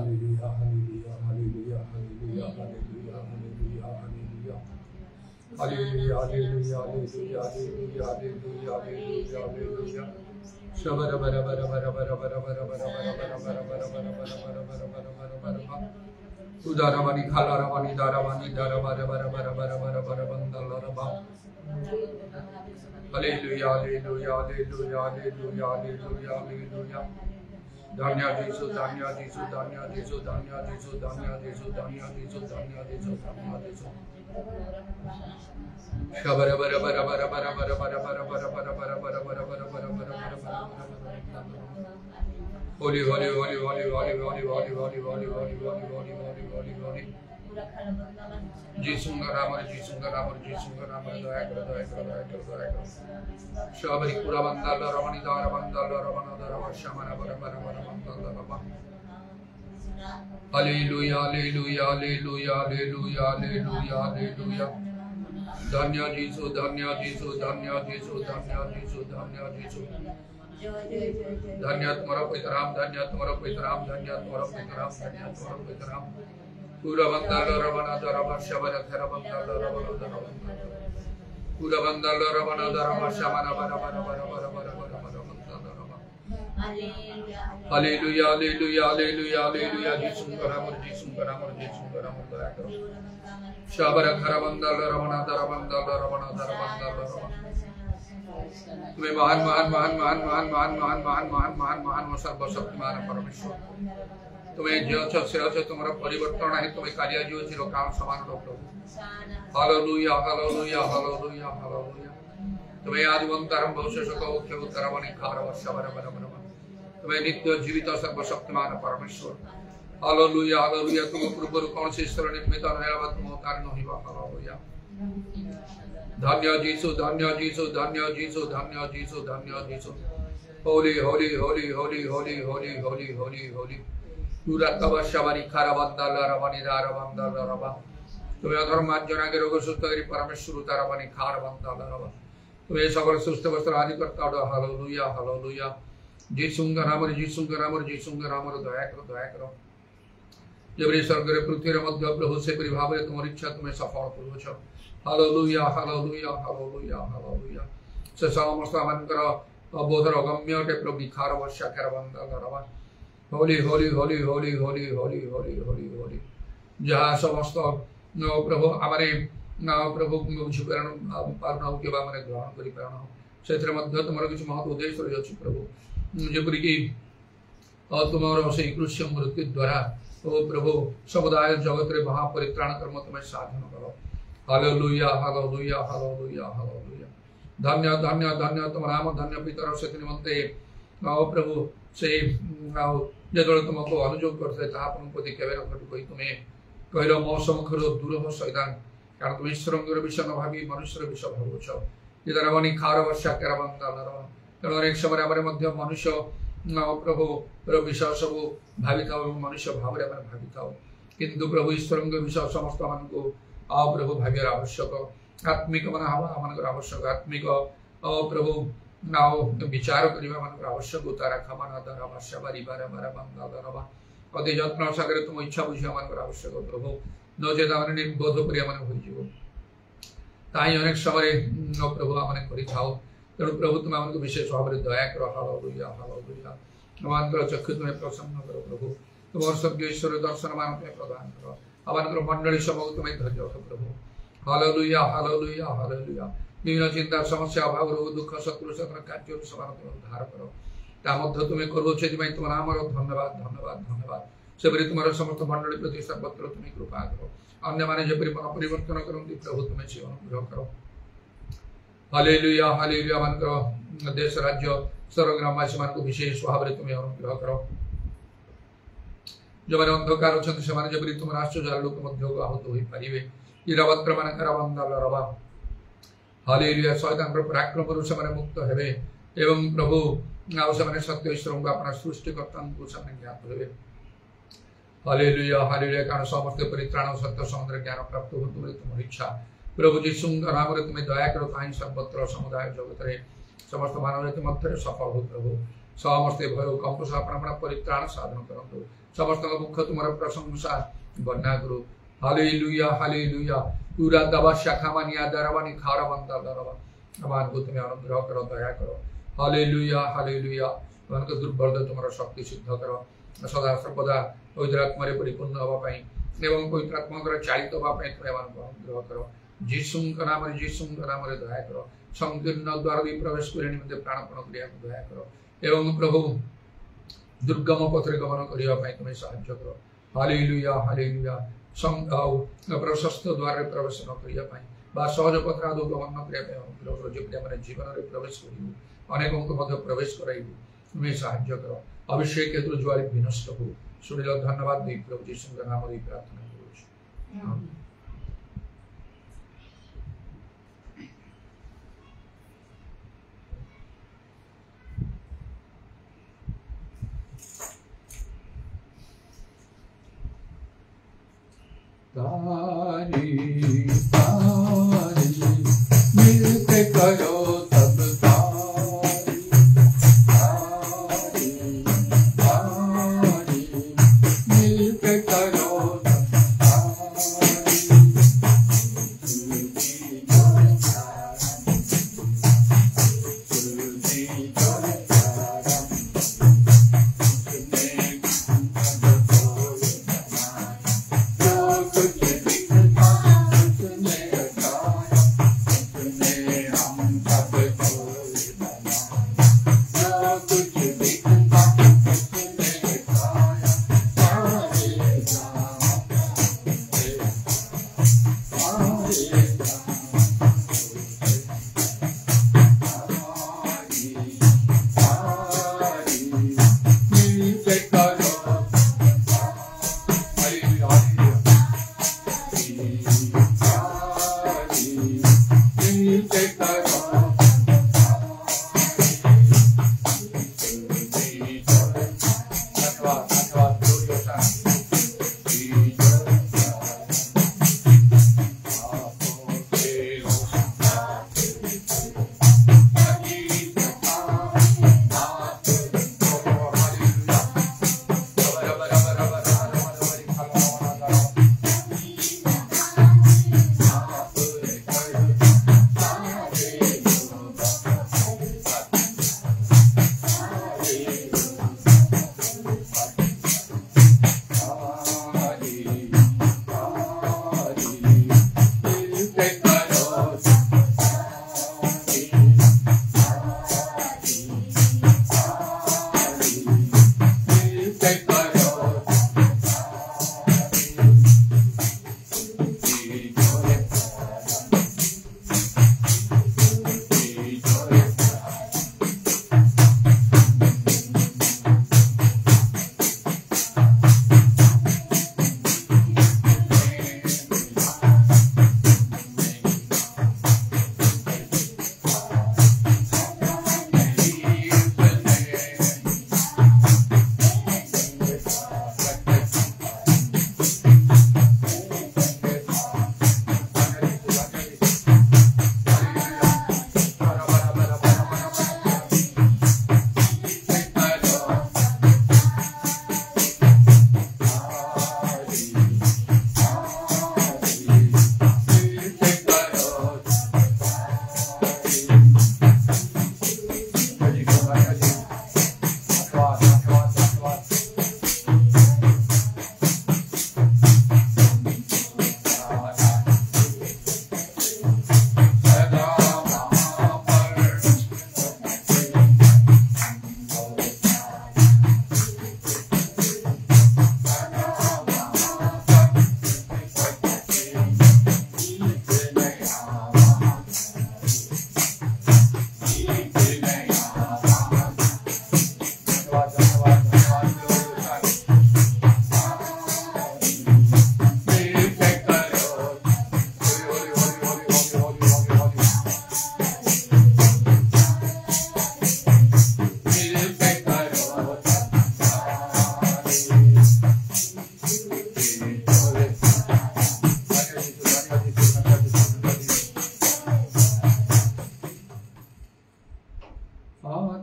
Hallelujah, hallelujah, hallelujah, hallelujah, hallelujah, hallelujah, hallelujah. Hallelujah, hallelujah, hallelujah, hallelujah, hallelujah, hallelujah, hallelujah. Shabara bara bara bara bara bara bara bara bara bara bara bara bara bara bara bara bara bara bara. Udaravani khalavani daravani daravara bara bara bara bara bara bandalaraba. Hallelujah, hallelujah, hallelujah, hallelujah, hallelujah, hallelujah. Dhanya Jesu, Dhanya Jesu, Dhanya Jesu, Dhanya Jesu, Dhanya Jesu, Dhanya Jesu, Dhanya Jesu, Dhanya Jesu. Shabara bara bara bara bara bara bara bara bara bara bara bara bara bara bara bara bara bara. Holy, holy, holy, holy, holy, holy, holy, holy, holy, holy, holy, holy, holy, holy, holy. Jesus Ramar, Jesus Ramar, Jesus Ramar, daya karo, daya karo, daya karo, daya karo. Shabari pura bandala, Ramani dara bandala, Ramana dara, Shamana bara bara bara bandala, Ramana. Hallelujah, hallelujah, hallelujah, hallelujah, hallelujah, hallelujah. Dhanya Jesu, Dhanya Jesu, Dhanya Jesu, Dhanya Jesu, Dhanya Jesu. Dhanya तुम्हारा पवित्र नाम, धन्य तुम्हारा पवित्र नाम, धन्य तुम्हारा पवित्र नाम, धन्य तुम्हारा पवित्र नाम. पूरा बंदालो रवना दरबा शबरा थरा बंदालो रवना दरबा. पूरा बंदालो रवना दरबा शमना बरा बरा बरा बरा बरा बरा बरा बंदालो रवना. Hallelujah, hallelujah, hallelujah, hallelujah. Jesus करामर, Jesus करामर, Jesus करामर दया करो. शबरा थरा बंदालो रवना दरबा बंदालो रवना दरबा बंदालो रवना. तुम्हें महान महान महान महान महान महान महान महान महान महान महान और सर्वशक्तिमान परमेश्वर. तुम्हें जो से तुम्हारा परिवर्तन है, तुम्हें कार्य जो चिरकाल समान हो प्रभु. Hallelujah, hallelujah, hallelujah, hallelujah. तुम्हें आदिवंतरम भविष्य को मुख्य उत्तरवाणी कार वर्षवर वर वर वर. तुम्हें नित्य जीवित सर्वशक्तिमान परमेश्वर. Hallelujah, hallelujah. तुम पूर्व कौन से ईश्वर निर्मित है, तुम अवतार नहीं हुआ. Hallelujah. Dhanya Jesu, Dhanya Jesu, Dhanya Jesu, Dhanya Jesu, Dhanya Jesu. Holy, holy, holy, holy, holy, holy, holy, holy, holy. Turatava Shabari Karavandala Ravani Daravandala Rava. तुम्हें अधर्म जना के रोग सुस्त करी परमेश्वर तारावानी खार बंदाला रवा. तुम्हें सकल सुस्त वस्त्र आदि करता हो. Hallelujah, hallelujah. जीसुंगा नामर, जीसुंगा नामर, जीसुंगा नामर दया करो, दया करो. जब रे स्वर्ग रे पृथ्वी रे मध्य प्रभु से परिभाव रे तुम्हारी इच्छा तुम्हें सफल करो छ. Hallelujah, hallelujah, hallelujah, hallelujah. से समस्त मनकर बोधर अगम्य के प्रभु खार वर्षा कर बंदाला रवा. होली, होली, होली, होली, होली, होली, होली, होली, होली. जहाँ समस्त प्रभु आमरे प्रभु बुझीपारण पारना के माने ग्रहण करि पारना से मध्य तुम किसी महत्व उद्देश्य रही अछि प्रभु. जेपरि कि तुम से कृष्ण मृत्यु द्वारा ओ प्रभु समुदाय जगत रे महापरित्राण कर्म तुम्हें साधन करो. Hallelujah, hallelujah, hallelujah, hallelujah. धन्य धन्य धन्य तुम नाम धन्य पितर से निमंते प्रभु से जो तुमको अनुयोग करते प्रति केवे कही तुम्हें कहल मो सम्मुखर दूर हो शैतान. कारण तुम ईश्वर विषय न भावी मनुष्य विषय भावुच. इधरवनी खार वर्षा केरा बंदाल. तेणु अनेक समय आम मनुष्य प्रभु विषय सब भावी था मनुष्य भाव भावी था. किंतु प्रभु ईश्वर विषय समस्त मान को प्रभु भाग्य आवश्यक. आत्मिक मन मान आवश्यक. आत्मिक प्रभु विचार करने आवश्यक. तारा खमान तारा भाषा बारी बारा बारा बंदाल. अति जत्न सागर तुम इच्छा बुझा मान आवश्यक प्रभु. नचेत आम निर्बोध कर अनेक समय प्रभु आम कर. तेणु प्रभु तुम आम विशेष भाव में दया कर. Hallelujah, hallelujah. आम चक्षु तुम्हें प्रसन्न कर प्रभु. तुम स्वर्गीय ईश्वर दर्शन मान प्रदान कर. आम मंडली समूह तुम्हें धैर्य रख प्रभु. Hallelujah, hallelujah, hallelujah. विभिन्न चिंता समस्या अभाव रोग दुख शत्रु कार्य समान तुम उद्धार कर. मध्य तुम्हें करो तुम नाम धन्यवाद, धन्यवाद, धन्यवाद. सेपरी तुम समस्त मंडली प्रति सर्वत्र तुम्हें कृपा करो. अन्य माने जपरी मन परिवर्तन करती प्रभु तुम्हें से अनुग्रह करो. Hallelujah, hallelujah. मान देश राज्य सर्वग्रामवासी मान को विशेष भाव में तुम्हें अनुग्रह करो. जो मैंने अंधकार अच्छा से जपरी तुम राष्ट्र लोक मध्य आहत हो पारे. ईरावत्र मान बंदाल रवा. हालेलुया. शैतान पराक्रम से मुक्त हेबे एवं प्रभु से सत्य ईश्वर को अपना सृष्टिकर्ता को ज्ञात हे. Hallelujah, hallelujah. कारण समस्त परित्राण सत्य समुद्र ज्ञान प्राप्त हो तुम इच्छा प्रभु जीशु नाम तुम्हें दया करो. कहीं सर्वत्र समुदाय जगत रे समस्त मानव मध्य सफल हो प्रभु. समस्ते भय कंकुश आपण परित्राण साधन करंतु समस्त मुख तुमर प्रशंसा वर्णना करो हालेलुया हालेलुया पूरा दबा शाखा मानिया दरवानी खारा बंदा दरवा अमान को तुम्हें अनुग्रह करो दया करो हालेलुया हालेलुया उनको दुर्बल तुम्हारा शक्ति सिद्ध करो सदा सर्वदा पवित्र आत्मा रे परिपूर्ण होबा पई एवं पवित्र आत्मा द्वारा चालित होबा पई तुम्हें अनुग्रह करो यीशुଙ୍କ नाम रे दया करो संकीर्ण द्वार दी प्रवेश करे निमित्त प्राणपण क्रिया को दया करो एवं प्रभु दुर्गम पथरे गमन करिया पई तुम्हें सहायता करो हालेलुया हालेलुया प्रशस्त द्वार रे प्रवेश न करिया पई बा सहज पथ आदो गमन न करिया पई अनुग्रह जो प्रिय माने जीवन रे प्रवेश करियो अनेकों को मध्य प्रवेश कराइबो तुम्हें सहायता करो अभिषेक हेतु ज्वारी विनष्ट हो सुनिल धन्यवाद दी प्रभु यीशु के नाम रे प्रार्थना करू तारी तारी मिलके करो तब तारी तारी तारी मिलके करो तब तारी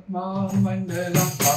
Atma Mandala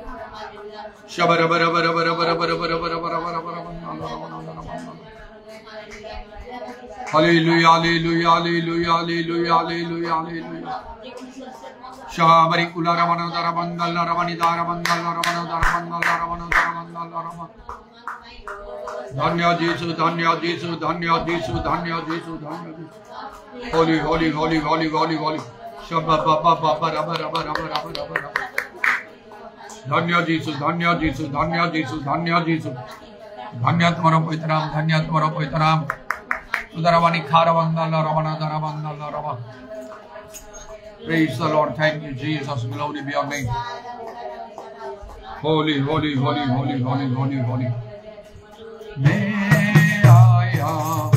Shabara bara bara bara bara bara bara bara bara bara bara. Hallelujah, hallelujah, hallelujah, hallelujah, hallelujah, hallelujah. Shabari kula ramana darabandal ramani darabandal ramana darabandal ramana darabandal ramana. Dhanya Jesu, Dhanya Jesu, Dhanya Jesu, Dhanya Jesu, Dhanya Jesu. Holy, holy, holy, holy, holy, holy. Shabba ba ba ba ba ba ba ba ba ba ba. Dhanya Jesu, Dhanya Jesu, Dhanya Jesu, Dhanya Jesu. Dhanya तुम्हारा पवित्र नाम, धन्य तुम्हारा पवित्र नाम. उदरवानी खारवंदल रवना दरवंदल रवा. Praise the Lord. Thank you, Jesus. Glory be your name. Holy, holy, holy, holy, holy, holy, holy. May I am.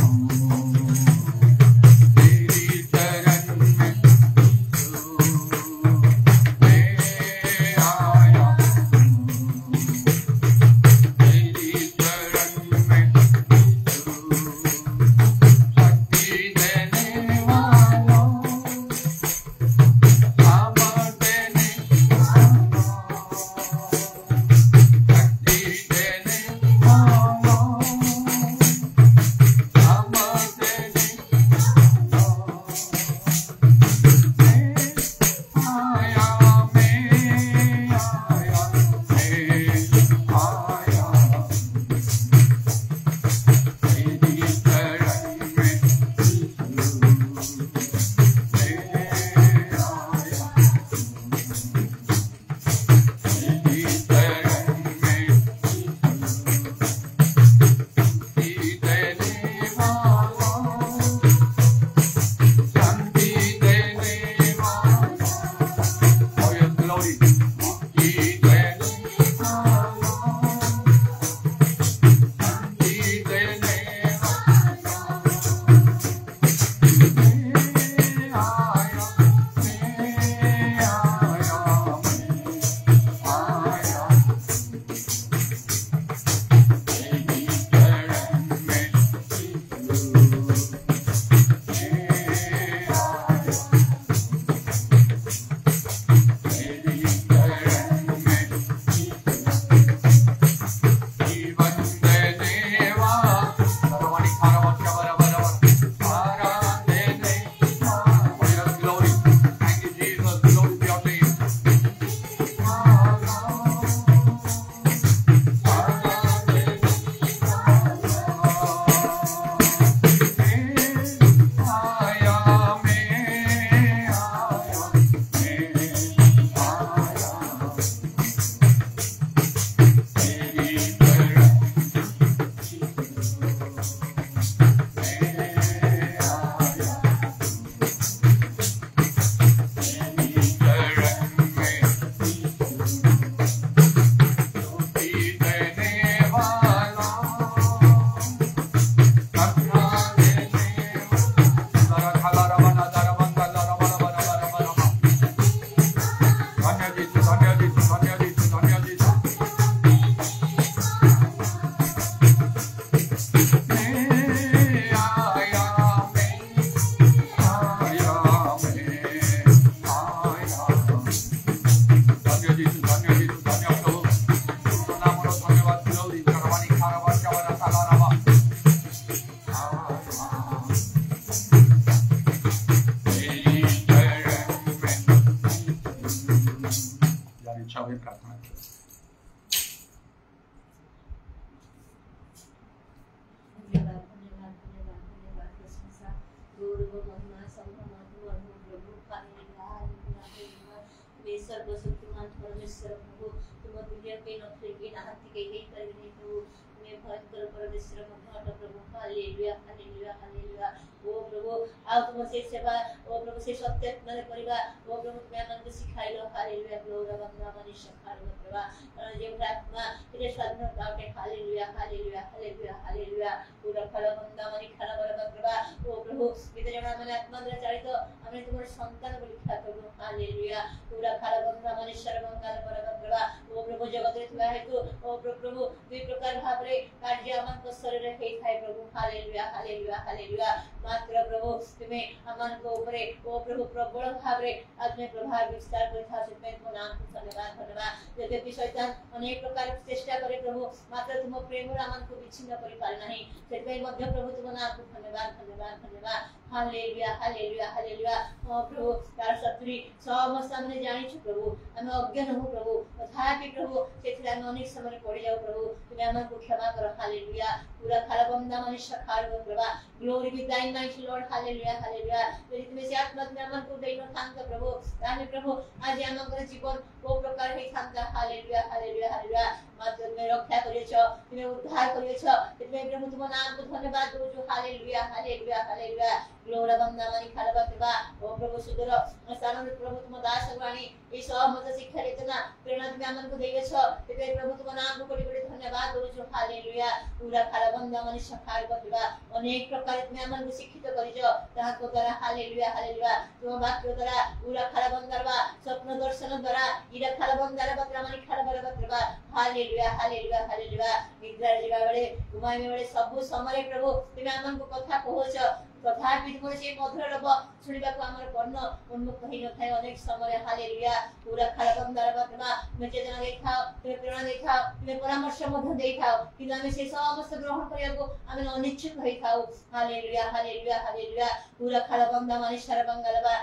ओ प्रभु दुई प्रकार भाबरे कार्य आमन को शरीर हे थाए प्रभु हालेलुया हालेलुया हालेलुया मात्र प्रभु तुमे आमन को ऊपर ओ प्रभु प्रबल भाबरे आत्मे प्रभाव विस्तार करथा से तुम नाम को धन्यवाद धन्यवाद यद्यपि शैतान अनेक प्रकार चेष्टा करे प्रभु मात्र तुम प्रेम आमन को विच्छिन्न करि पारे नाही सेतै मध्य प्रभु तुम नाम को धन्यवाद धन्यवाद धन्यवाद हालेलुया हालेलुया हालेलुया ओ प्रभु तार शत्रु सब सामने जानि छु प्रभु हम अज्ञान हो प्रभु तथापि प्रभु सेथिला हम अनेक समय पड़ी जाऊ प्रभु तुम हमन को क्षमा करो हालेलुया पूरा खाला बंदा मनुष्य खार गो प्रभु ग्लोरी बी दाइन माइटी लॉर्ड हालेलुया हालेलुया यदि तुम से आत्मा में हमन को देनो थांत प्रभु ताने प्रभु आज हमन जीवन को प्रकार हे थांत हालेलुया हालेलुया हालेलुया मात्र में रक्षा करियो छ तुम उद्धार करियो छ तुम प्रभु तुम नाम को धन्यवाद दो जो हालेलुया हालेलुया हालेलुया ग्लोरा बंदा मनी खालबा प्रभा ओ प्रभु सुदर स्थान प्रभु तुम दास वाणी ई सब मत शिक्षा देतना प्रेरणा तुम हमन को देयो छ ते प्रभु तुम नाम को कोटि कोटि धन्यवाद दो जो हालेलुया पूरा खाला बंदा मनी सखार प्रभा अनेक प्रकार तुम हमन को शिक्षित करियो ताहा को द्वारा हालेलुया हालेलुया तुम वाक्य द्वारा पूरा खाला बंदरवा स्वप्न दर्शन द्वारा इरा खाला बंदर बत्रा मनी खालबा प्रभा हालेलुया हालेलुया हालेलुया निद्रा जीवा बेले घुमाई में बेले सब समय प्रभु तुम हमन को कथा कहछ तथापि तुम से मधुर रब सुनिबा को हमर कर्ण उन्मुख कहि न थाए अनेक समय हालेलुया पूरा खालबम दरबा में चेतना देखाओ तुम प्रेरणा देखाओ तुम परामर्श मध्य देखाओ कि हम से समस्त ग्रहण करिया को हम अनिच्छुक होई थाओ हालेलुया हालेलुया हालेलुया पूरा खालबम दामानि सरबंगलबा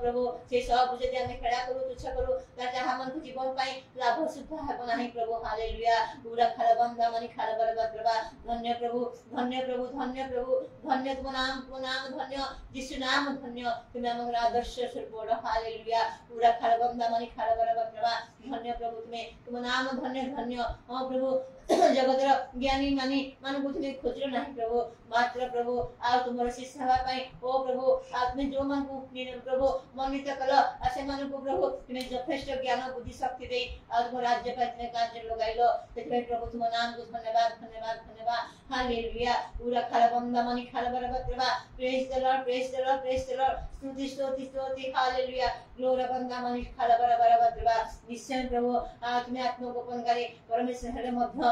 प्रभु से सब जदि हम खड़ा करू तुच्छ करू ताजा हमन को जीवन पाई लाभ सुख हेब नाही प्रभु हालेलुया पूरा खालबम दामानि खालबा प्रभु धन्य प्रभु धन्य प्रभु धन्य प्रभु धन्य तुम नाम धन्य यीशु नाम धन्य तुम हमर आदर्श स्वरूप हालेलुया पूरा खालबम दामानि खालबा प्रभु धन्य प्रभु तुम नाम धन्य धन्य ओ प्रभु जगतर ज्ञानी मानी मान को तुम खोजरो नाही प्रभु मात्र प्रभु आ तुमर शिष्य हवा पाई ओ प्रभु आत्मे जो मन को प्रभु मनित कल आसे मन को प्रभु तुम यथेष्ट ज्ञान बुद्धि शक्ति दे आ तुम राज्य पाई तुम कार्य लगाइलो तेरे प्रभु तुम नाम को धन्यवाद धन्यवाद धन्यवाद हालेलुया पूरा खालबम दामानि खालबा प्रभु praise the lord praise the lord praise the lord स्तुति स्तुति स्तुति हालेलुया ग्लोरी बंदा मानि खालबा प्रभु निश्चय प्रभु तुम आत्मगोपन करे परमेश्वर मध्य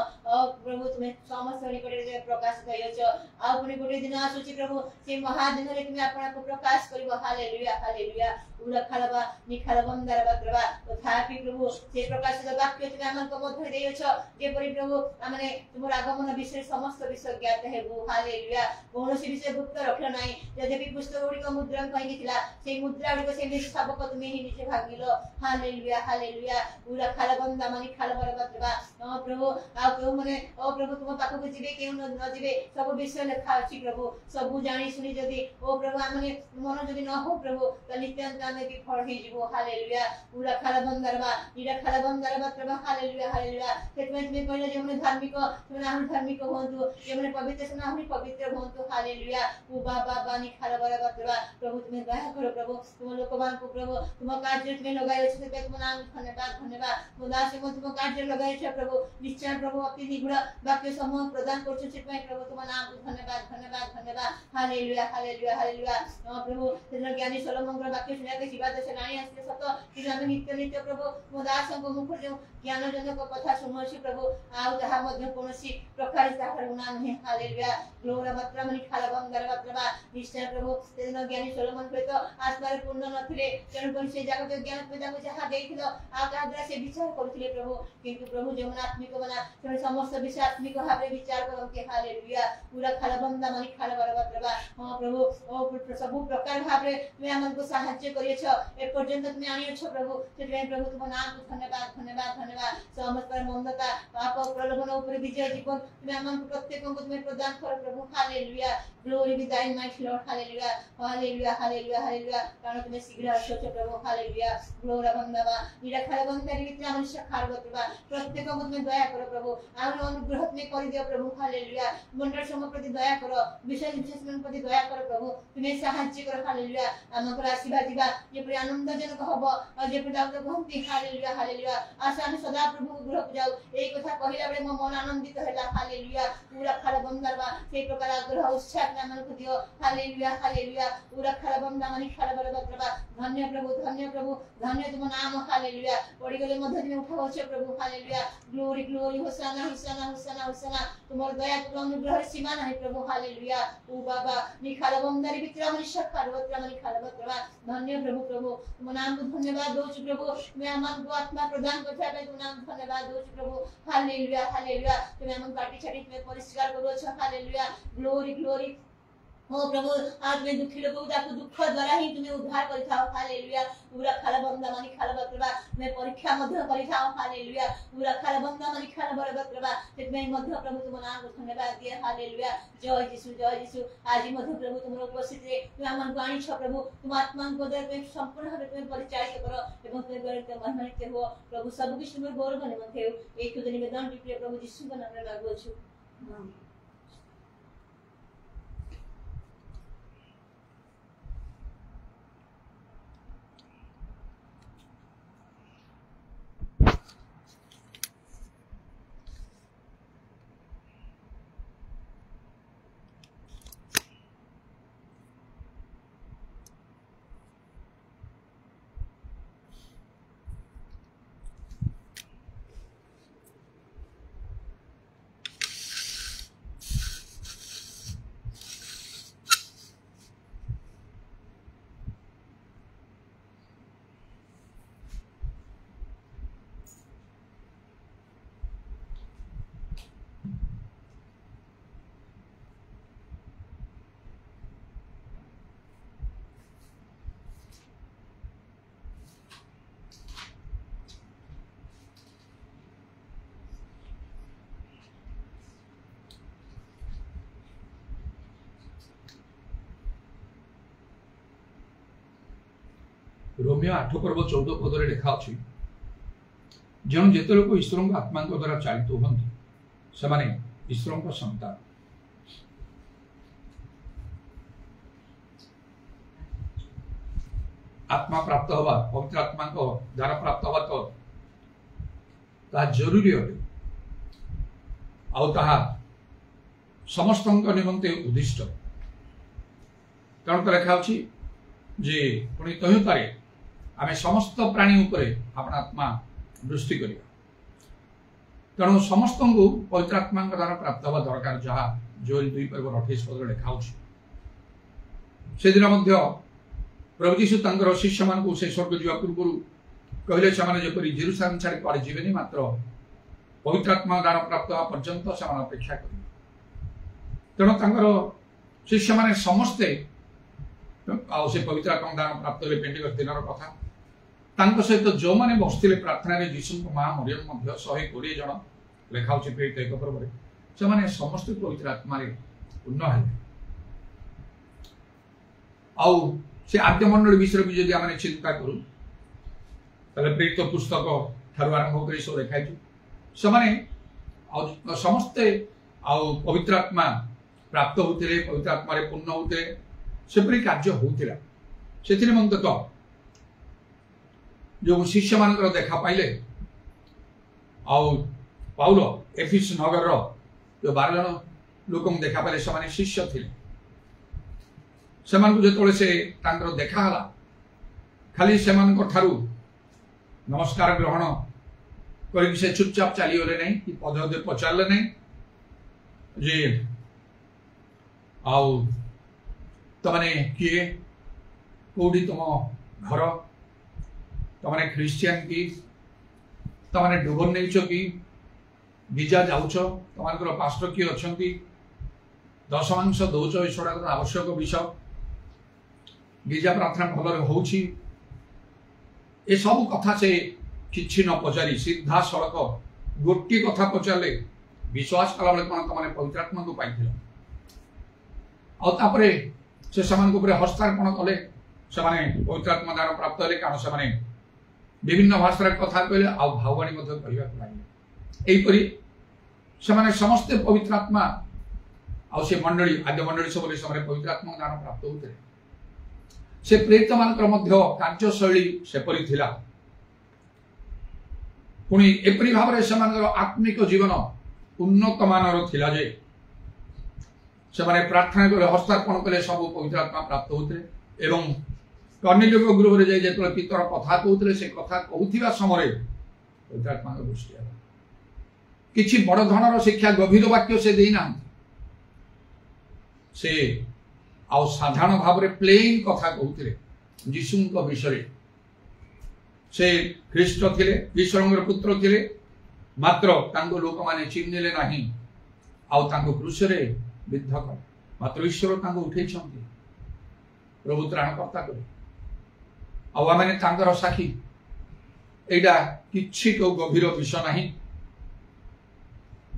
प्रभु तुम समस्त निकटे प्रकाश करियो छ आ पुनी गोटे दिन आसुची प्रभु से महादिन रे तुम आपन को प्रकाश करिवो हालेलुया हालेलुया पूरा खालबा निखालबम दरबा प्रभु तथापि प्रभु से प्रकाशित वाक्य तुम हमन को मध्य देयो छ जे परि प्रभु हमने तुम आगमन विषय समस्त विषय ज्ञात हेबु हालेलुया कोनोसी विषय गुप्त रखल नाही यद्यपि पुस्तक गुडी को मुद्रण कहि थिला से मुद्रा गुडी को से निश्चय सबक तुम ही निचे भागिलो हालेलुया हालेलुया पूरा खालबम दामानि खालबा प्रभु आ प्रभु मने ओ प्रभु तुम पाखो को जिबे केउ न जिबे सब विषय लिखा अछि प्रभु सब जानि सुनि जदी ओ प्रभु हमने मन जदी न हो प्रभु त नित्यान्त में विफल हे जिवो हालेलुया पूरा खालबम दरबा इरा खालबम दरबा प्रभु हालेलुया हालेलुया तेतमे तुम कहले जे हमने धार्मिक तुम हम धार्मिक होंतु जे हमने पवित्र सुना हम पवित्र होंतु हालेलुया ओ बाबा बानी खालबा प्रभु तुम दया करो प्रभु तुम लोकमान को प्रभु तुम कार्य में लगायो छ ते तुम नाम धन्यवाद धन्यवाद खुदा से तुम कार्य लगायो छ प्रभु निश्चय प्रभु अति निगुण वाक्य समूह प्रदान करछु छितमै प्रभु तुम नाम को धन्यवाद धन्यवाद धन्यवाद हालेलुया हालेलुया हालेलुया प्रभु तेन ज्ञानी सोलोमन को वाक्य सुना के जीवा दश नाही आसे सत कि हम नित्य नित्य प्रभु मोदास को मुख जो ज्ञान जनक कथा सुनछि प्रभु आउ जहा मध्ये कोनोसी प्रकार ताहर गुण नाही हालेलुया ग्लोरी मात्रा मनि खालबम दरबा प्रभु निश्चय प्रभु तेन ज्ञानी सोलोमन को तो आत्मा रे पूर्ण नथिले तेन कोन से जगत ज्ञान पिता को जहा देथिलो आ काद्रा से विचार करथिले प्रभु किंतु प्रभु जमुना आत्मिक बना तेन समस्त विषय आत्मिक भावे विचार करके हालेलुया पूरा खालबम दामानि खालबा प्रभु हां प्रभु ओ सब प्रकार भावे तुम हमन को सहायता करियो छ ए पर्यंत तुम आनियो छ प्रभु तेरे प्रभु तुम नाम को धन्यवाद धन्यवाद धन्यवाद समस्त मंदता पाप प्रलोभन ऊपर विजय जीवन तुम हमन को प्रत्येक को तुम प्रदान कर प्रभु हालेलुया ग्लोरी बी दाइन mighty Lord hallelujah hallelujah hallelujah hallelujah कारण तुम शीघ्र आसो छ प्रभु हालेलुया ग्लोरी बंदवा निरा खालबम दरी वित्र मनुष्य खालबा प्रभु प्रत्येक को तुम दया करो प्रभु आउर अनुग्रह में कर दियो प्रभु हालेलुया मंडल सम प्रति दया करो विशेष विशेष मन प्रति दया करो प्रभु तुम्हें सहायता करो हालेलुया हमको आशीर्वाद दिबा जे पर आनंदजनक हबो और जे पर दाऊद कहंती हालेलुया हालेलुया आशा हम सदा प्रभु ग्रह जाऊ एई कथा कहिला बेले मो मन आनंदित हैला हालेलुया पूरा खरा बंदरबा से प्रकार आग्रह उत्साह में मन को दियो हालेलुया हालेलुया पूरा खरा बंदा मानी खरा बरबा धन्य प्रभु धन्य तुम नाम हालेलुया पड़ी गले मध्य में उठाओ छे प्रभु हालेलुया ग्लोरी ग्लोरी होसाना होसाना होसाना होसाना तुमर दया तुम अनुग्रह सीमा नहीं प्रभु हालेलुया ओ बाबा नि खरा बंदारी भितर मानी शक्कर वत्र मानी खरा बरबा धन्य प्रभु तुम नाम को धन्यवाद दो प्रभु मैं मन को आत्मा प्रदान करता है तुम नाम धन्यवाद दो प्रभु हालेलुया हालेलुया तुम मन काटी छाटी में परिष्कार करो छ हालेलुया ग्लोरी ग्लोरी ओ प्रभु आज में दुखी लोगों को दुख द्वारा ही तुम्हें उद्धार करिथाओ हालेलुया पूरा खाला बंदा मानी खाला बरबा मैं परीक्षा मध्य करिथाओ हालेलुया पूरा खाला बंदा मानी खाला बरबा ସେଥିପାଇଁ ମଧ୍ୟ ପ୍ରଭୁ ତୁମ ନାମକୁ ଧନ୍ୟବାଦ ଦିଏ ହାଲେଲୁୟା ଜୟ ଯୀଶୁ ଆଜି ମଧ୍ୟ ପ୍ରଭୁ ତୁମର ଉପସ୍ଥିତିରେ ତୁମେ ଆମମାନଙ୍କୁ ଆଣିଛ ପ୍ରଭୁ ତୁମ ଆତ୍ମାଙ୍କ ଦ୍ୱାରା ତୁମେ ସମ୍ପୂର୍ଣ୍ଣ ଭାବେ ତୁମେ ପରିଚାଳିତ କର ଏବଂ ତୁମେ ଗରିତ ମହିମାନିତ ହୁଅ ପ୍ରଭୁ ସବୁ କିଛି ତୁମର ଗୌରବ ନିମନ୍ତେ ହେଉ ଏହି ଖୁଦ ନିବେଦନଟି ପ୍ରିୟ ପ୍ରଭୁ ଯୀଶୁଙ୍କ ନାମରେ ମାଗୁଅଛୁ रोमियो 8 पर्व 14 पदरे लिखा अछि जन जेते लोक ईश्वर आत्मा द्वारा चालित होती से माने ईश्वर संतान आत्मा प्राप्त हवा पवित्र आत्मा द्वारा प्राप्त हवा तो ता जरूरी अटे आ समस्त निमंते उद्दिष्ट कारण तो लिखा अछि जे पुणी तहितारे आमे समस्त प्राणी उपरे अपना आत्मा दृष्टि करिया तेणु समस्त को पवित्र आत्मा द्वारा प्राप्त हवा दरकार जहाँ जोएल 2 पर्व 28 पद लिखा से दिन मध्य प्रभु यीशु तांकर शिष्य मान से स्वर्ग जीवा पूर्व कहले से जपरी जेरुसालेम छाड़ी कुआडे जीवेनी मात्र पवित्र आत्मा द्वारा प्राप्त हवा पर्यंत से अपेक्षा करेंगे तेणु तांकर शिष्य माने समस्ते से पवित्र आत्मा दान प्राप्त हुए पेंटिकस्ट दिन कथा सहित जो मैंने बसते प्रार्थना जीशु माँ मरियम 120 जन लेखा प्रेरित एक पर्व से समस्त पवित्र आत्मा पूर्ण है से आद्य मंडल विषय भी जब आम चिंता करूँ प्रेरित पुस्तक ठार आरंभ कर सब लिखाई से समस्ते पवित्र आत्मा प्राप्त होते पवित्र आत्मा पूर्ण होते सेपरी कार्य होता से निमंत तो जो शिष्य मान देखा पाइले पाउल एफिस नगर जो 12 जन लोक देखा पाइले से शिष्य थे जो से देखाला खाली से नमस्कार ग्रहण कर चुपचाप चलीगले नहीं कि पद पचारे नहीं जे तमने किए कौटी तुम घर तमने क्रिश्चियन की तमने डुबन नहीं कि गिजा जाऊच तुम पास्टर किए अच्छा दशमांश दौच ईश्वर आवश्यक विषय गिजा प्रार्थना भल हो सब कथा से किछि न पचारि सीधा सड़क गोटे कथा पचारे विश्वास कला बेले कौन तुमने पवित्र आत्मा को पाई से हस्तार्पण कले से पवित्र आत्मा द्वारा प्राप्त हेले कारण से विभिन्न भाषा कथा कहले आ भावाणी कहपरी से समस्ते पवित्र आत्मा से मंडली आद्य मंडली सब पवित्र आत्मा द्वारा प्राप्त होते से प्रेरित मान कार्यशैली सेपरी पुणी एपरी भाव में से आत्मिक जीवन उन्नत मानर थिला जे से माने प्रार्थना करे हस्तार्पण कले सब पवित्र आत्मा प्राप्त होते एवं कर्नेलियो गृह रे जे पितर कथा कहते से कथा कहूथिबा समय पवित्र आत्मा दृष्टि आला किछि बड़ धनर शिक्षा गभीर वाक्य से देना से आउ साधारण भाव रे प्लेन कथा कहते जीशुଙ୍କ विषय से ख्रीष्ट थिले ईश्वरଙ୍କର पुत्र थिले मात्र तांको लोक माने चिन्हले नाही आउ तांको क्रूस रे विद्ध कर मात्र ईश्वर तांको उठै छथि प्रभु त्राणकर्ता करे आउ आमे तांकर साखी एडा किछि को गभीर विषय नाही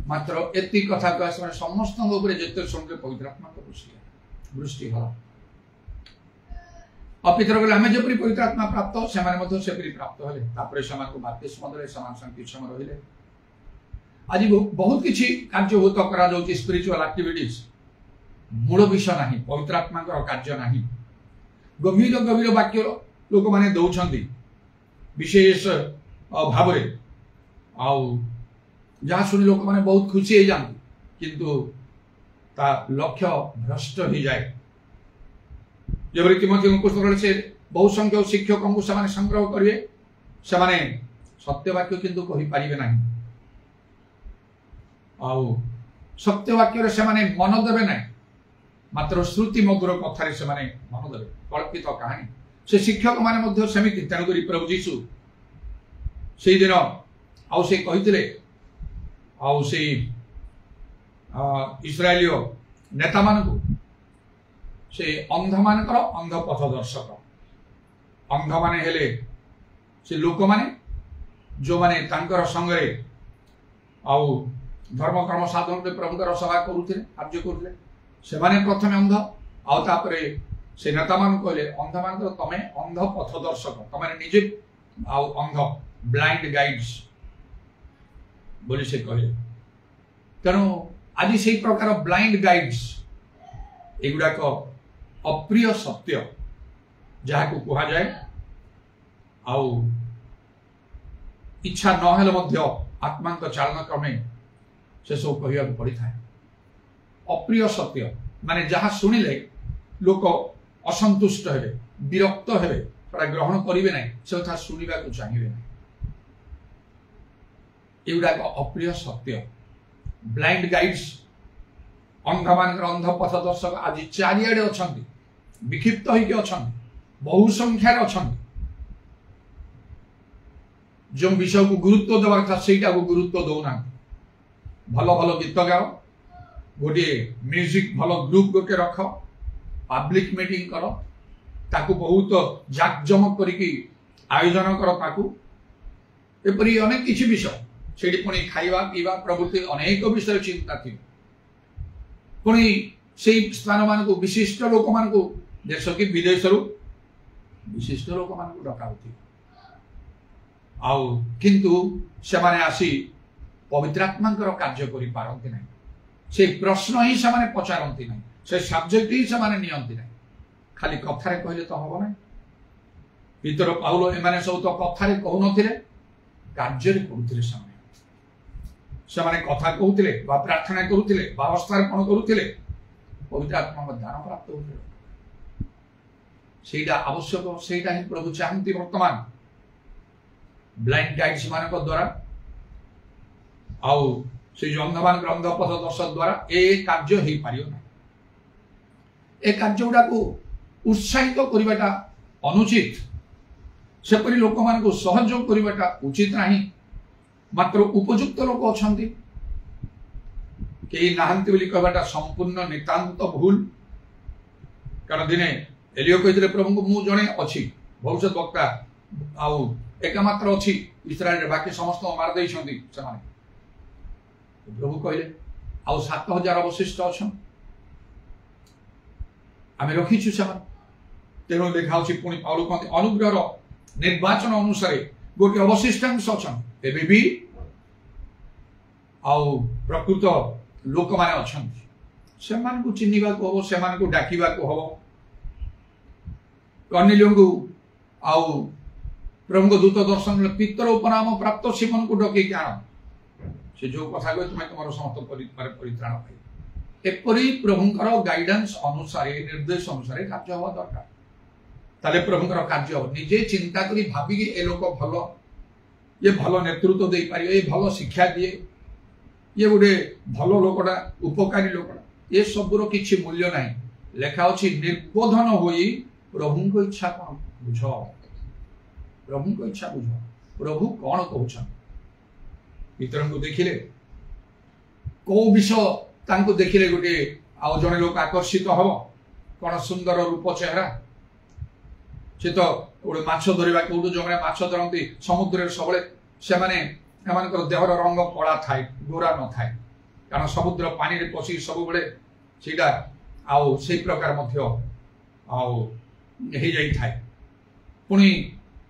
मात्र एति कथा का समस्त ऊपर जेते सुनके पवित्र आत्मा को दृष्टि होला अपितर गले आमे जेपरि पवित्र आत्मा प्राप्त से माने मध्य सेपरि प्राप्त होले तापर समान को बाप्तिस्म देले समान संग किछ समय रहिले आज बहुत किछि कार्य होत करा जाउची स्पिरिचुअल एक्टिविटीज मूल विषय नाही पवित्र आत्मा को कार्य नाही गभीर गभीर वाक्य लोक माने दउछंती विशेष भाव रे आउ जहाँ सुनी लोक माने बहुत खुशी हो जाती किंतु ता लक्ष्य भ्रष्ट हो जाए जबरी तिमोथी पुस्तक से बहु संख्यक शिक्षकों को समान संग्रह करिवे समाने सत्य वाक्य किंतु कहि परिबे नाही आउ सत्य वाक्य रे समाने मन देबे नाही मात्र श्रुति मधुर कथा रे समाने मन देबे कल्पित कहानी से शिक्षक माने मध्य समिति तनु करी प्रभु यीशु सेही दिन आउ से कहितले आउ से इस्राएलियो नेता मानकु से अंध मानकर अंध पथ दर्शक अंध माने हेले से लोक माने जो माने तांकर संगरे आउ धर्म कर्म साधन के प्रभुकर सभा करूथिले कार्य करूथिले से माने प्रथमे अंध आउ तापरे से नेता मान कहले अंध मानकर तमे अंध पथ दर्शक तमे निजे आउ अंध ब्लाइंड गाइड्स बोली से कहले तेणु आज से प्रकार ब्लाइंड गाइड्स एगुड़ा अप्रिय सत्य जहाँ को कहा जाए आउ इच्छा न आत्मा चालन क्रमे से सब कहवा पड़ी था अप्रिय सत्य माने जहाँ शुणिले लोक असंतुष्ट हेबे विरक्त हेबे ग्रहण करेंगे ना से कथा शुणा चाहिए ना एगुड़ा अप्रिय सत्य ब्लाइंड गाइड्स अंध मान अंध पथ दर्शक आज चारिआडे अच्छा विक्षिप्त होती बहु संख्यार अच्छा जो विषय को गुरुत्व देवार था सेटा को गुरुत्व दौना भल भल गीत गाओ गोटे म्यूजिक भल ग्रुप गोटे रख पब्लिक मीटिंग कर ताकू बहुत जाकजमक करिकी आयोजन कर ताकू एपरी अनेक किछि विषय सेठी पुणी खाइबा पीवा प्रभृति अनेक विषय चिंता थी पुणी से स्थान मान को विशिष्ट लोक मान को देश की विदेश विशिष्ट लोक मान को डका आउ किंतु से माने आसी पवित्र आत्मा कार्य करि पारंती नहीं से प्रश्न ही से माने पचारंती नहीं से सब्जेक्ट ही से माने नियंती नहीं खाली कथारे कहले तो हबो नहीं भीतर पाउलो एमाने सब तो कथारे कहू नथिले कार्य रे करूथिले से माने कथा कहूथिले बा प्रार्थना करूथिले बा हस्तार्पण करूथिले पवित्र आत्मा ध्यान प्राप्त होथिले सेटा आवश्यक सेटा ही प्रभु चाहंती वर्तमान ब्लाइंड गाइड्स मान द्वारा आउ से जो अंध मान अंध पथ दर्शक द्वारा ए कार्य हो पारियो ना ए कार्य गुड़ा को उत्साहित करवाटा अनुचित सेपरी लोक मान को सहयोग करवाटा उचित नहीं मात्र उपयुक्त लोक अच्छा कई नहांती बोली कहवाटा संपूर्ण नितांत भूल कारण दिने एलियो कहते प्रभु को मु जड़े अच्छी भविष्य वक्ता आउ एकमात्र अच्छी इस्राएल बाकी समस्त मार दे प्रभु कहले आउ 7000 अवशिष्ट अच्छा आम रखीचु से तेणु देखा पुणी पाउल कहते अनुग्रह निर्वाचन अनुसार गोटे अवशिष्टांश अच्छा एबे भी आउ प्रकृत लोक माने अछंती सेमान को चिन्हिबा को हो सेमान को डाकिबा को हो कर्नेलियो को आउ प्रभु को दूत दर्शन पितर उपनाम प्राप्त सिमन को डके ज्ञान से जो कथा कहे तुम्हें तुम समस्त परित्राण पाइब एपरी प्रभुंकर गाइडेंस अनुसार निर्देश अनुसार कार्य हवा दरकार ताले प्रभुंकर कार्य हम निजे चिंता करी भाविकी ए लोक भल ये भल नेतृत्व दे पारियो ये भल शिक्षा दिए ये गोटे भल लोकटा उपकारी लोकटा ये सबुर किछि मूल्य नाही लेखा अछि निर्बोधन होई प्रभु को इच्छा कौन बुझ प्रभु को इच्छा बुझ प्रभु कौन कहउछन मित्रन को देखिले को विषय तांको देखिले गोटे आ जने लोक आकर्षित हबो कौन सुंदर रूप चेहरा से तो गोटे माछ धरवा कौटू जो मैंने माछ धरती समुद्र सबले से माने एमानकर देहर रंग कला थाए गोरा न थाए कारण समुद्र पानी रे पसी सब बेले सेटा आउ से प्रकार मध्य आउ हे जाई थाए पुनी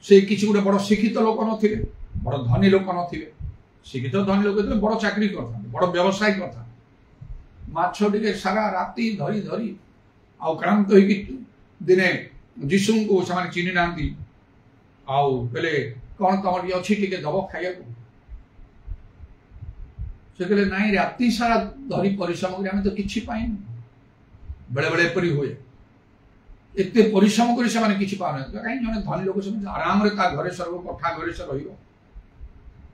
से किछि गोटे बड़ शिक्षित लोक नथिले बड़ धनी लोक नथिले शिक्षित धनी लोक तो बड़ चाकरी करथा बड़ व्यवसाय करथा माछ टिके सारा राती धरी धरी आउ क्रांत होई कि दिने जीशु को से चिन्ह ना आउ कहले कौन तुम अच्छी टे दब खाया से कहले नाई राति सारा धरी परिश्रम कर तो किसी पाइन बेले बेले एपरी हुए एत परिश्रम कर कहीं जन धनी लोक से आराम रे घरे सर्व कठा घरे से रही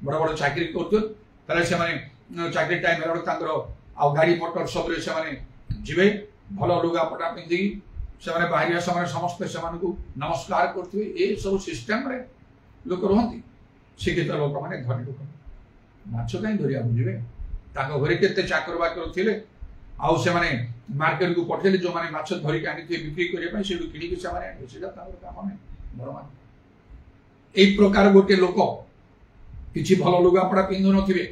बड़ बड़ चाकरी कर चाकरी टाइम आ गाड़ी मोटर सब जीवे भल लुगापटा पिंधिकी से बाहर समय समस्त से नमस्कार करते ये सब सिस्टम रे लोक रहती शिक्षित लोक मैंने धनी लोक माछ कहीं धरिया बुझे घरे केते चाकर बाकर थे आउ से मार्केट को पठेले जो मैंने माछ धरिक आनी बिक्री करने से किणिक से काम नहीं बरमान यही प्रकार गोटे लोक किसी भल लुगापड़ा पिंधु नथिबे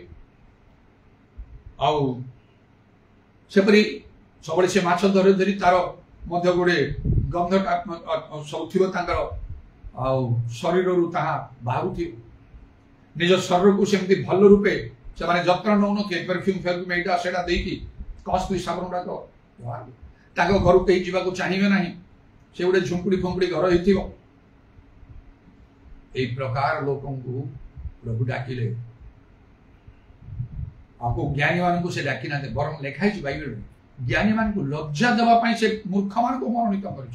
आउ सेपरी सबले से माछ धरी धरी तार मध्य गोटे गंधटा सब थी शरीर बाहर निज शरीर को सेमती भल रूपे से जत्न नौ परफ्यूम फेरफ्यूम एटा सेटा देकी कस्टली साबुन गुड़ाक घर कहीं जावाक चाहिए ना से गोटे झुंपुड़ी फुंपुड़ी घर हो प्रकार लोक प्रभु डाकिले आपको ज्ञानी मान को से डाकी ना बरम लिखाई बाइबल ज्ञानी मान को लज्जा देवाई से मूर्ख मान को मनोनीत कर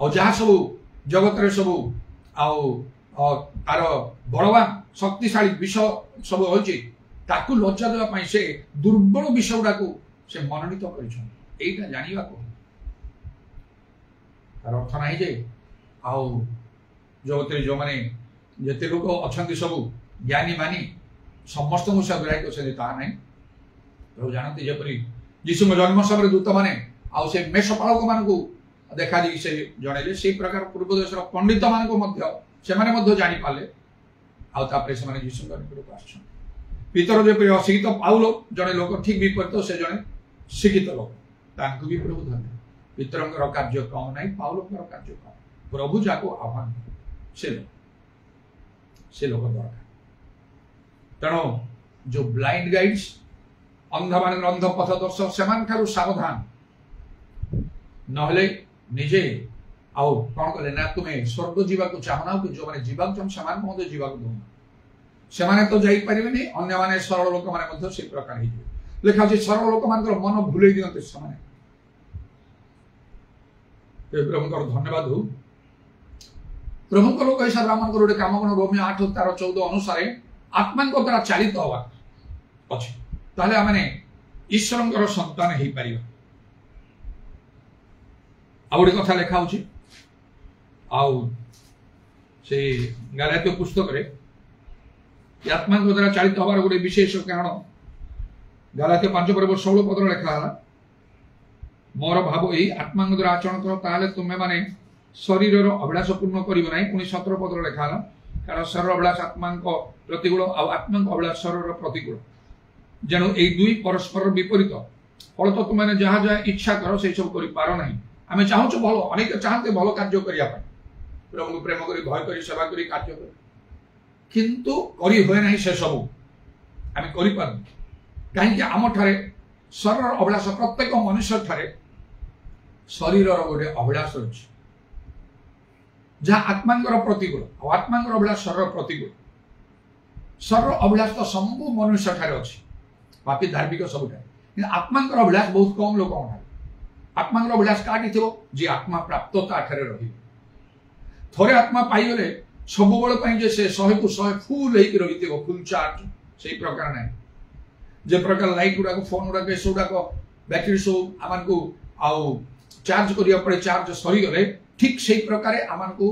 जहाँ सब जगत रे सब तार बलवान शक्तिशाली विषय सब हो लज्जा देवाई से दुर्बल विषय गुड़ा से मनोनीत कर जाना तार अर्थ ना जे आउ जगत जो मैंने जिते लोक अच्छा सब ज्ञानी मानी समस्त से ग्राह्य कर ना प्रभु जानते जपरी यीशु जन्म समय दूत मैंने आउ से मेषपालक मान देखा दी से जनइले से प्रकार पूर्व देश पंडित मान जानी पाले आउे से यीशु निकटक आस पितर जपरी अशिक्षित पाउल जड़े लोक ठीक विपरीत से जड़े शिक्षित लोक भी प्रभु धन्य पितर कार्य कम ना पाउल कार्य कम प्रभु जाको आह्वान से लोक दरकार तेणु जो ब्लाइंड गाइड्स अंध मान अंध पथ दर्शक से सावधान नहले निजे आउ कौन कले ना तुम्हें स्वर्ग जीवाक चाहना कि जो मैंने जीवाक चाहूँ से जीवाक दौना से तो जापर अन्य माने सरल लोक मैंने से प्रकार लिखा सरल लोक मान मन भूल दिखते प्रभु धन्यवाद हो प्रभु लोक हिसाब से आम गोटे कम कौन रोमियो 8:14 अनुसार आत्मा द्वारा चालित हवा अच्छे ताले आमने ईश्वर संतान हो पार आ गोटे कथा लिखा से गालात्य पुस्तक रे आत्मा द्वारा चालित हबार गोटे विशेष कारण गालात्य 5:16 लिखा मोर भाव यही आत्मा द्वारा आचरण कर ताले तुम्हें माने शरीर अभिलाष पूर्ण कर 17 लिखा कारण शरीर अभिलाष आत्मा प्रतिकूल आत्मा अभिलाष शरीर प्रतिकूल जेणु ये दुई परस्पर विपरीत फल तो तुमने जहाँ जहाँ इच्छा कर से सब कर पार ना आम चाहूँ भल अनेक चाहते भल कार्य करने प्रभु प्रेम कर भय कर सेवा कर कार्य कर किंतु करी हुए ना से सब आम कर कहीं आम ठारे शरीर अभिलाष प्रत्येक मनुष्य ठारे शरीर गोटे अभिलाष अच्छे जहाँ आत्मा प्रतिकूल आत्मा अभिलाष शरीर प्रतिकूल शरीर अभिलाष तो सब मनुष्य ठारे अच्छी पापी धार्मिक सब आत्मा अभिलाष बहुत कम लोक आत्मा अभिलाष काटी थो जी आत्मा प्राप्तता ठारे रही थोड़े आत्मा पाईगले सब बड़े से 100 को 100 फुल रही फुल चार्ज से प्रकार ना जे प्रकार लाइट गुड़ा फोन गुड़ा सब बैटेरी सब आम को आउ चार्ज करिया पड़े चार्ज सरी गले ठीक से प्रकार आम को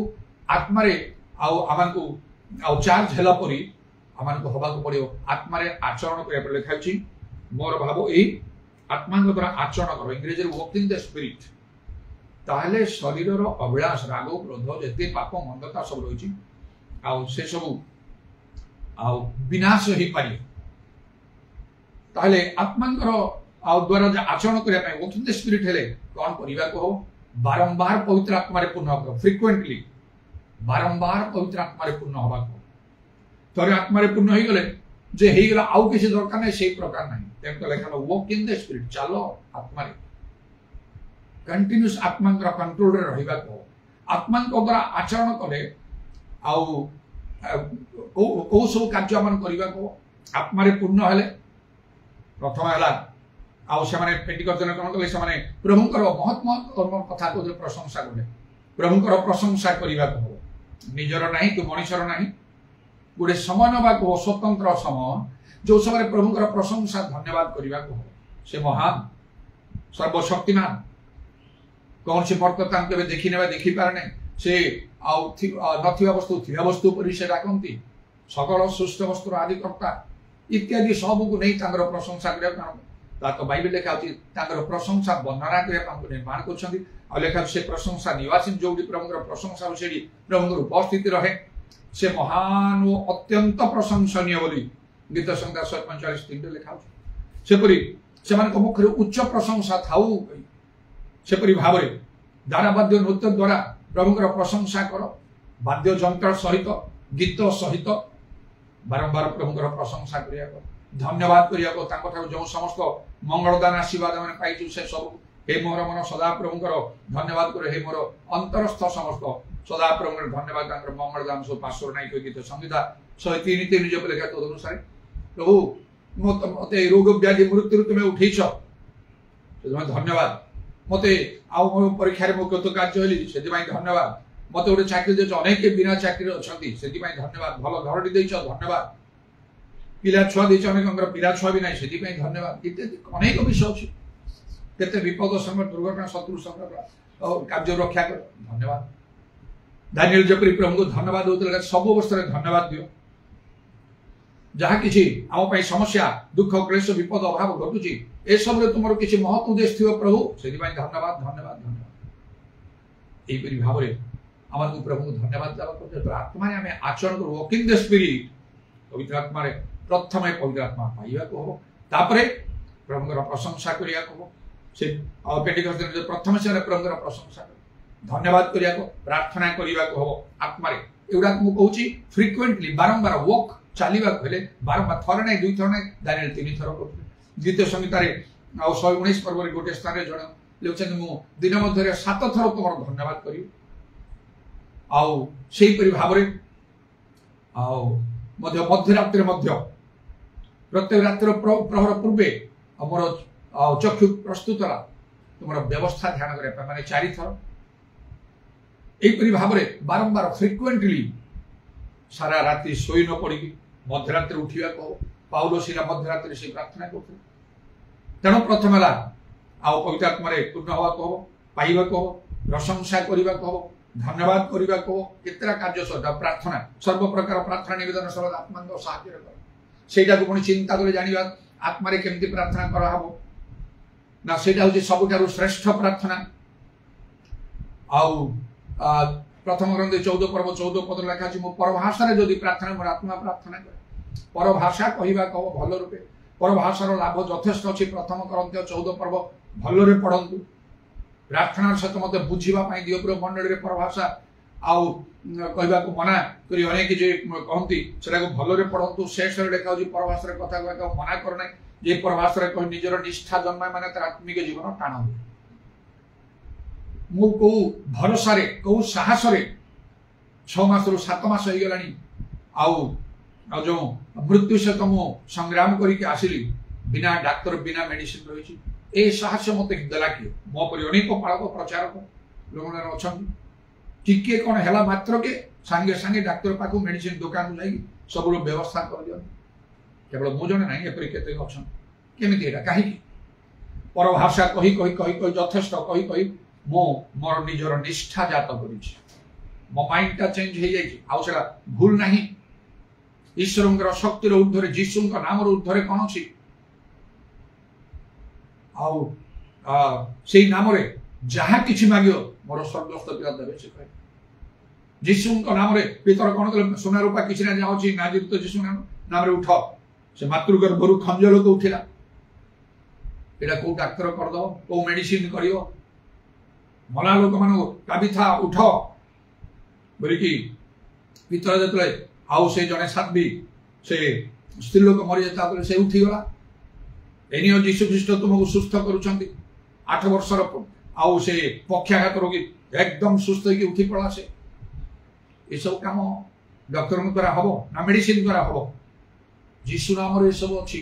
आत्मा आम को आउ चार्ज है आम को हवा पड़ो आत्मा आचरण करने लिखाई मोर भाव यही आत्मा द्वारा आचरण कर इंग्रेजी वर्क इन द स्पिरिट ताहले शरीर अभिलाष राग क्रोध जिते पाप मंदता सब रही से सब विनाश हो पारे ताहले आत्मा द्वारा आचरण करने वर्क इन द स्पिरिट हेले कौन करने को हो बारंबार पवित्र आत्मा पूर्ण हो फ्रिक्वेंटली बारंबार पवित्र आत्मा पूर्ण हवा थोड़े आत्मा पूर्ण हो गले जे हो गला आउ किसी दरकार नहीं से प्रकार नहीं तेमको लिखा वर्क इन द स्पिरिट चलो आत्मा कंटिन्यूस आत्मा कंट्रोल रे रहिबा को आत्मा द्वारा आचरण कले आउ को सब कार्य मन करबा को आत्मा रे पूर्ण हेले प्रथम हला आउ से माने पेंटिकस्ट जन कोन कले से माने प्रभुकर बहुत बहुत कर्म कथा को प्रशंसा कले प्रभुकर प्रशंसा करबा को निजर नहीं कि मनुष्यर नहीं गोटे समय नवा को स्वतंत्र समय जो समय प्रभुकर प्रशंसा धन्यवाद करबा को से महान सर्वशक्तिमान कौन से वर्तता के देखी ने देखी पारे से नथिबा वस्तु थिबा वस्तु पर से डाकती सकल सुष्ट वस्तुर आदिकर्ता इत्यादि सब को नहीं तांगर प्रशंसा करा तो बाइबल लिखा प्रशंसा वर्णना करने निर्माण कर लिखा से प्रशंसा निवासी जो प्रभुकर प्रशंसा से प्रभुकर उपस्थिति रहे से महान व अत्यंत प्रशंसनीय बोली गीत संहिता 145 लिखा सेपरी से मुख्य उच्च प्रशंसा थाऊ सेपरी भाव दारावाद्य नृत्य द्वारा प्रभुकर प्रशंसा कर वाद्य जंत्र सहित गीत सहित बारंबार प्रभुकर प्रशंसा करिया धन्यवाद करिया जो समस्त मंगलदान आशीर्वाद मैंने पाई से सब हे मोर मन सदा प्रभुकर धन्यवाद करे हे मोर अंतरस्थ समस्त सदा प्रभुकर धन्यवाद मंगलदान सब पार्श्व नायक गीत संहिता 103 जो लिखा तदनुसार प्रभु मत रोग व्याधि मृत्यु तुम्हें उठेछ धन्यवाद मते आउ मो परीक्षा मो कृतकार्य हेली से धन्यवाद मत गोटे चाकरी दे अनेक बिना चाकरी अच्छा से धन्यवाद भल घर दे धन्यवाद पिला छुआ दे अनेक पिला छुआ भी ना से धन्यवाद इत्यादि अनेक विषय अच्छी केते विपद समय दुर्घटना शत्रु संकट कार्य रक्षा कर धन्यवाद दानिएल जपरी प्रभु को धन्यवाद होता सब अवस्था धन्यवाद दियो जहाँ किसी आम समस्या दुख क्लेश विपद अभाव घटुची ए सब तुम किसी महत् उद्देश्य थी प्रभु से धन्यवाद धन्यवाद धन्यवाद यहीपरि भाव आम को प्रभु को धन्यवाद देवा आत्मा आम आचरण कर वर्क इन द स्पिरिट पवित्र आत्मा प्रथम पवित्र आत्मा पाइबा को हम तापर प्रभुकर प्रशंसा करिया को से पेंटिकस्ट दिन प्रथम से प्रभुकर प्रशंसा धन्यवाद करिया को प्रार्थना करिया को हम आत्मा एगुड़ा मु कहूची फ्रिक्वेंटली बारंबार वर्क चलवा हेले बारंबार थर ना दुई थर ना दानिएल 3 थर कर गीत संहितार 119 पर्व गोटे स्थान जन लिखुं मु दिन मध्य 7 थर तुम धन्यवाद करी आईपरी भाव मध्यरात्रि प्रत्येक रात्र प्रहर पूर्वे मोर चक्षु प्रस्तुत तुम व्यवस्था ध्यान करने माने 4 थर यहीपरी भाव बारंबार फ्रिक्वेंटली सारा राति शोई न पड़ी मध्यरात्रि उठा कहो पाउलो सीला मध्यरात्रि से प्रार्थना करते तेणु प्रथम है आउ पवित्र आत्मा पूर्ण हवा कहो पाइबा कहो प्रशंसा करने को धन्यवाद करने को केतरा कार्य प्रार्थना सर्व प्रकार प्रार्थना निवेदन सर्व आत्मा साहाय्य कर सेटा को पुणी चिंता कर जानिबा आत्मा रे केमती प्रार्थना करा हबो ना सेटा होची सबुठारु श्रेष्ठ प्रार्थना आउ प्रथम ग्रंथ 14 पर्व 14 पद लिखा अछि मो परभाषा रे जदि प्रार्थना मोर आत्मा प्रार्थना करे परभाषा कहिबा कहो भल रूपे परभाषार लाभ यथेष्ट अछि प्रथम ग्रंथ 14 पर्व भल रे पढंतु प्रार्थना सहित मते बुझिबा पई दियो पुरो मंडली रे परभाषा आउ कहिबा को मना करी अनेक जे कहंती सेटा को भल रे पढंतु शेष रे लिखा अछि परभाषा रे कथा को मना करना जे परभाषा रे कहि निजर निष्ठा जन्मा माने तर आत्मिक जीवन टाण मु को भरोसा रे को साहस रे 6 मास रु 7 मास हो गलानी आउ जो मृत्यु सहित मु संग्राम करके आसिली बिना डाक्तर बिना मेडिसिन रही ए साहस मत देला कि मो पर अनेक पालक प्रचारक लोक अच्छा टिके कौन है मात्र के सांगे सांगे डाक्तर पाक मेडिसिन दुकान जा सब व्यवस्था कर दिया केवल मु जने ना एपरी केते अच्छा केमिति एटा काहे पर भाषा कही कही कही कही यथेष्ट कही कही मो मोर निजर निष्ठा जात करिछि मो माइंड टा चेंज हो जाइछि आउ सेला भूल नाही ईश्वरंकर शक्तिर ऊर्ध्वरे जीशुंक नामर ऊर्ध्वरे कौन अछि आउ सेई नामरे जहा किछि मागियो मोर स्वर्गस्थ पिता देबे से कहे जीशुंक नामरे पितर कौन कले सोना रूपा किछि ना जाउछि ना जीवित जीशु नामरे उठ से मातृगर्भरु खंजल को उठिला एटा को डाक्टर कर दो को मेडिसिन करियो मला लोक मानो काबिथा उठ बोलिकी पितर जतले आउ से जने साध्वी से स्त्री लोक मरी जाता से उठी गला एनियो जीशु ख्रीष्ट तुमको सुस्थ करूछंती 8 वर्षर आउ से पक्षाघात रोगी एकदम सुस्थ होगी उठी पड़ा से ये सब काम डॉक्टर द्वारा हबो ना मेडिसिन द्वारा हबो जीशु नाम रे सब अछि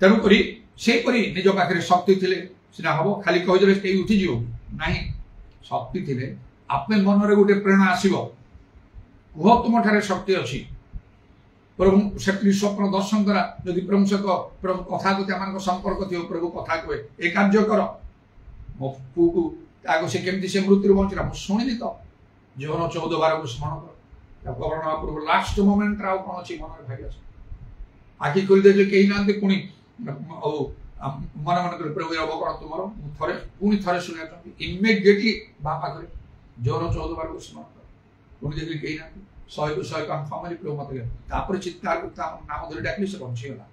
तेनु करी से परी निज पाखरे शक्ति थिले सिना हबो खाली कहि देले के उठी जियो नाही शक्ति थिले आपे मन रे गोटे प्रेरणा आसीबो कुह तुम ठारे शक्ति अच्छी प्रभु से स्वप्न दर्शन द्वारा यदि प्रभु सहित प्रभु कथा कथि आम संपर्क थी प्रभु कथा कहे ए कार्य कर मो पु को आगे से केमती से मृत्यु बंचला मुझे शुणी तो जीवन 14:12 को स्मरण कर गवर्नर महाप्रभु लास्ट मोमेंट राव कौन अच्छी मन भाई अच्छे आखि खोली देखिए कहीं ना पुणी मन मन कर प्रभु अब कौन तुम थे पुणी थे शुणा इमिडिएटली बापा करे जीवन 14:12 को स्मरण कर पुणी देखिए कहीं ना 100 कन्फर्मली प्रभु मत तापर चित्कार नाम धरी डाकली से बंचीगला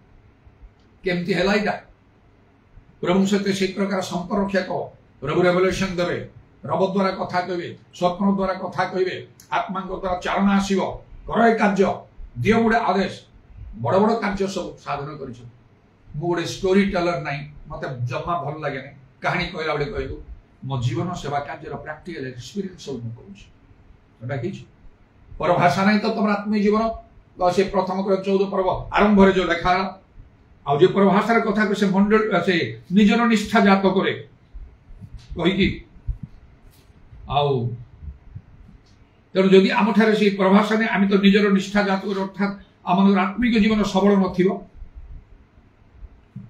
केमती है इटा प्रभु सहित से प्रकार संपर्क रक्षा कह प्रभु रेवलेशन देवे रब द्वारा कथा कहे स्वप्न द्वारा कथा कहे आत्मा द्वारा चारणा आसव कर कार्य दियो गोटे आदेश बड़ बड़ कार्य सब साधन कर गोटे स्टोरी टेलर ना मत जमा भल लगे ना कहानी कहला बेले कहू मो जीवन सेवा कार्य प्राक्टिकल एक्सपीरियंस सब मुझे पर भाषा नहीं तो तुम आत्मीय जीवन से प्रथम 14 पर्व आरंभ जो लेखा आउ जो प्रभाषार कथा से मंडल से निजर निष्ठा जात करे कहीकि आउ तेणु जदि आम ठारे से प्रभाषा ने आम तो निजर निष्ठा जात करे अर्थात आम आत्मिक जीवन सबल नथिबो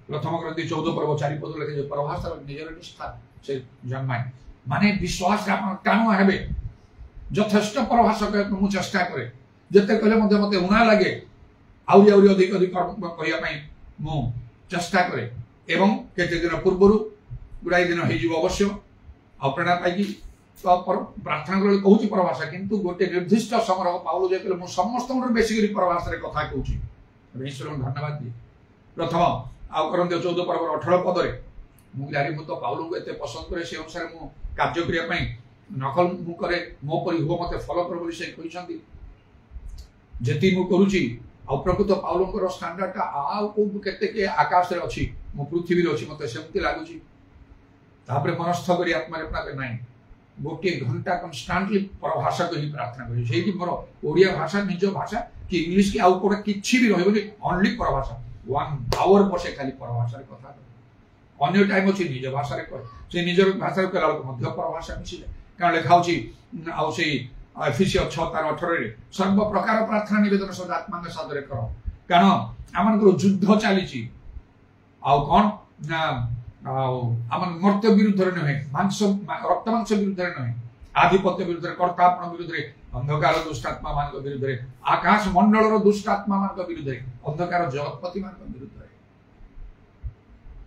प्रथम ग्रंथि 14 पर्व 4 पद लेखे जो प्रभाषार निजर निष्ठा से जन्माय माने विश्वास आप टाणुआ हेबे यथेष्ट प्रभाष मुझे चेष्टा करे जिते कहले मत उणा लगे आउरी आउरी अधिक अधिक कहवाई मु चेष्टा करे एवं केते दिन पूर्व गुड़ाई दिन हो अवश्य आ प्रेरणा पाई प्रार्थना कर कहूँ प्रभाषा किंतु गोटे निर्दिष्ट समय पाउल जे कहले समस्त बेसिकली प्रभाषा कथा कहूँ ईश्वर धन्यवाद दिए प्रथम आउ करते 14 पर्व 18 पदरे मुझे जानी मुझे पाउल को एत पसंद करे से अनुसार मु कार्य करने नकल मु करे मो परि हो मते फॉलो कर बोली से कहिसंती जेती मु करूची आ प्रकृत पाउलंकर स्टैंडर्ड का आ को केते के आकाश रे अछि मो पृथ्वी रे अछि मते सेमति लागुची तापरे मनस्थ करी आत्मा रे अपना नाही गोटे घंटा कांस्टेंटली प्रभाषा करी प्रार्थना करी सेही मोर ओडिया भाषा निज भाषा कि इंग्लिश की आउ कोड किछि भी रहबो ओनली प्रभाषा 1 आवर बसे खाली प्रभाषा रे कथा अन्य टाइम अछि निज भाषा रे कह से निज भाषा रे कला मध्य प्रभाषा मिसिले कारण लिखा आउ से एफिसियो 6:18 सर्व प्रकार प्रार्थना निवेदन सदा आत्मा के सादरे करो कारण आमन युद्ध चली आउ कौन ना आमन मर्त्य विरुद्ध रे नहे मांस रक्त मांस विरुद्ध रे नहे आधिपत्य विरुद्ध रे कर्तापन विरुद्ध रे अंधकार दुष्टात्मा मान विरुद्ध रे आकाश मंडल रो दुष्टात्मा मान विरुद्ध रे अंधकार जगतपति मान विरुद्ध रे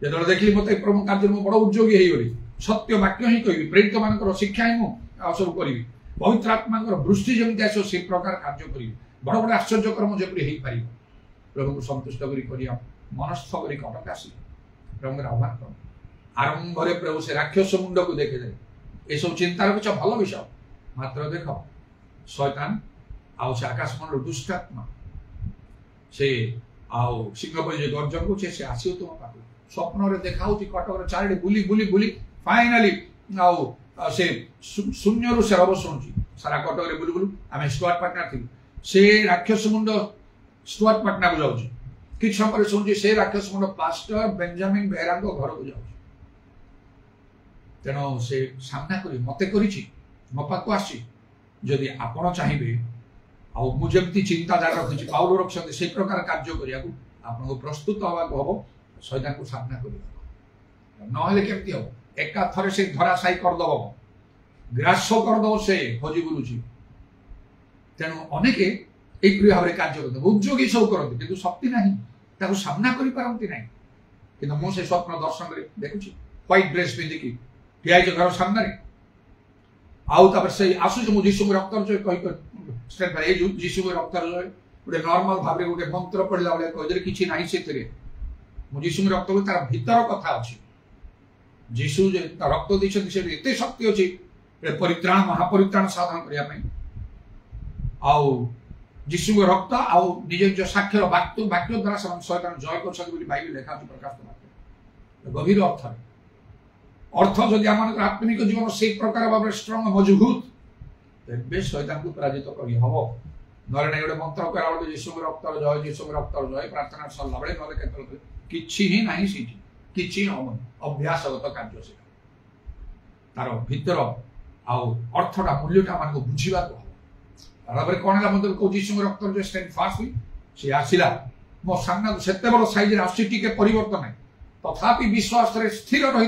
जदर देखली मते प्रभु कार्य में बड़ उद्योगी हेई गली सत्य वाक्य ही कहि प्रेरित मानकर शिक्षा ही मु सब करी पवित्र आत्मा दृष्टि जमी आसो से प्रकार कार्य करी बड़ बड़ आश्चर्य कर्म जपरी हो पार प्रभु को संतुष्ट करी मनस्थ करी कटक आसी प्रभु आह्वान कर आरंभ प्रभु से राक्षस मुंड को देखे दे ये सब चिंतार किछ भल विषय मात्र देख शैतान आउ से आकाश मंडल दुष्टात्मा से आउ सिंह परि गर्जन को से आसियो तुम पाख स्वप्न रे देखाउ कटक चारिडे बुली बुली बुली फाइनली आउ से शून्य रु से रब शुणुची सारा कटक रे बुलु बुलु आमे स्क्वाड पार्टनर थी से राक्षस मुंड स्टुअर्टपाटना को जाऊँ कि समय शुणुची से राक्षस मुंड पास्टर बेंजामिन बेहेरा घर को जाऊँ तेणु से सामना कर मत मो पाक आदि आपण चाहिए आमती चिंताधारा रखी पाउल रखते से प्रकार कार्य करने को प्रस्तुत हवा हम शैतान को सामना कर ना केमती हम एका थरे से धराशायी करदब ग्रास करदब से हजि बुलूची तेणु अनेक यही भाव में कार्य करते उद्योगी सब करते कि शक्ति ना सामना करते कि मुझे स्वप्न दर्शन कर देखुची व्हाइट ड्रेस पिंधिकी ठिया घर सामने आउ से आसूस मुझे जीशु रक्त जीशु रक्त गोटे नॉर्मल भाव में गोटे मंत्र पढ़ला भाई कहदे कि ना से जीशु रक्त तार भीतर कथा अच्छी जीशु रक्त देते एत शक्ति अच्छी परित्राण महापरित्राण साधन करने जीशु रक्त आउ निज निज साक्षर वाक्य द्वारा शैतान जय कर बाइबल लेखा प्रकाश गभीर अर्थ जदि आम आत्मिक जीवन से प्रकार भाव स्ट्रंग मजबूत तेज शैतान को पराजित कर हम ना गोटे मंत्र करा जीशु रक्त जय जीशु रक्त जय प्रार्थना सरला बेले ना कि ना कि अभ्यासगत कार्य से तार भीतर अर्थटा मूल्यटा मान को बुझा कौन है मतलब कौ जीशु रक्त जो स्टैंड फास्ट हुई सी आसला मो सामना से बड़ सैज आसके परिवर्तन है तथापि विश्वास स्थिर रही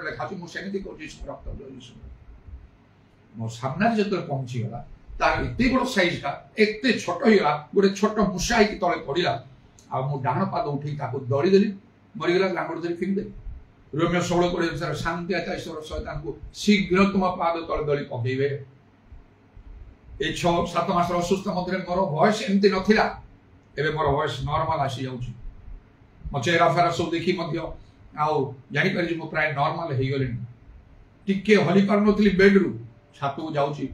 लेखा मुझे जीशु रक्त जीशु मो सामने जो पहुंची गला तार एत बड़ सैजा एत छोट होगा गोटे छोट मूषा ही तले पड़ा आ मो डाण पाद उठे दड़ीदेली मरीगला लांगड़ धरी फिंगदेली रोमियो 16 अनुसार शांति आता ईश्वर शैतान को शीघ्र तुम पाद तले दड़ी पकईबे ए 6-7 मास असुस्थ मध्य मोर वयस एमती नथिला एबे मोर वयस नॉर्मल आसी जाउची मो चेहरा फेरा सब देखी जानी पारि मो प्राय नॉर्मल हो गले टिके हली पार नथली बेड रु छात को जाउची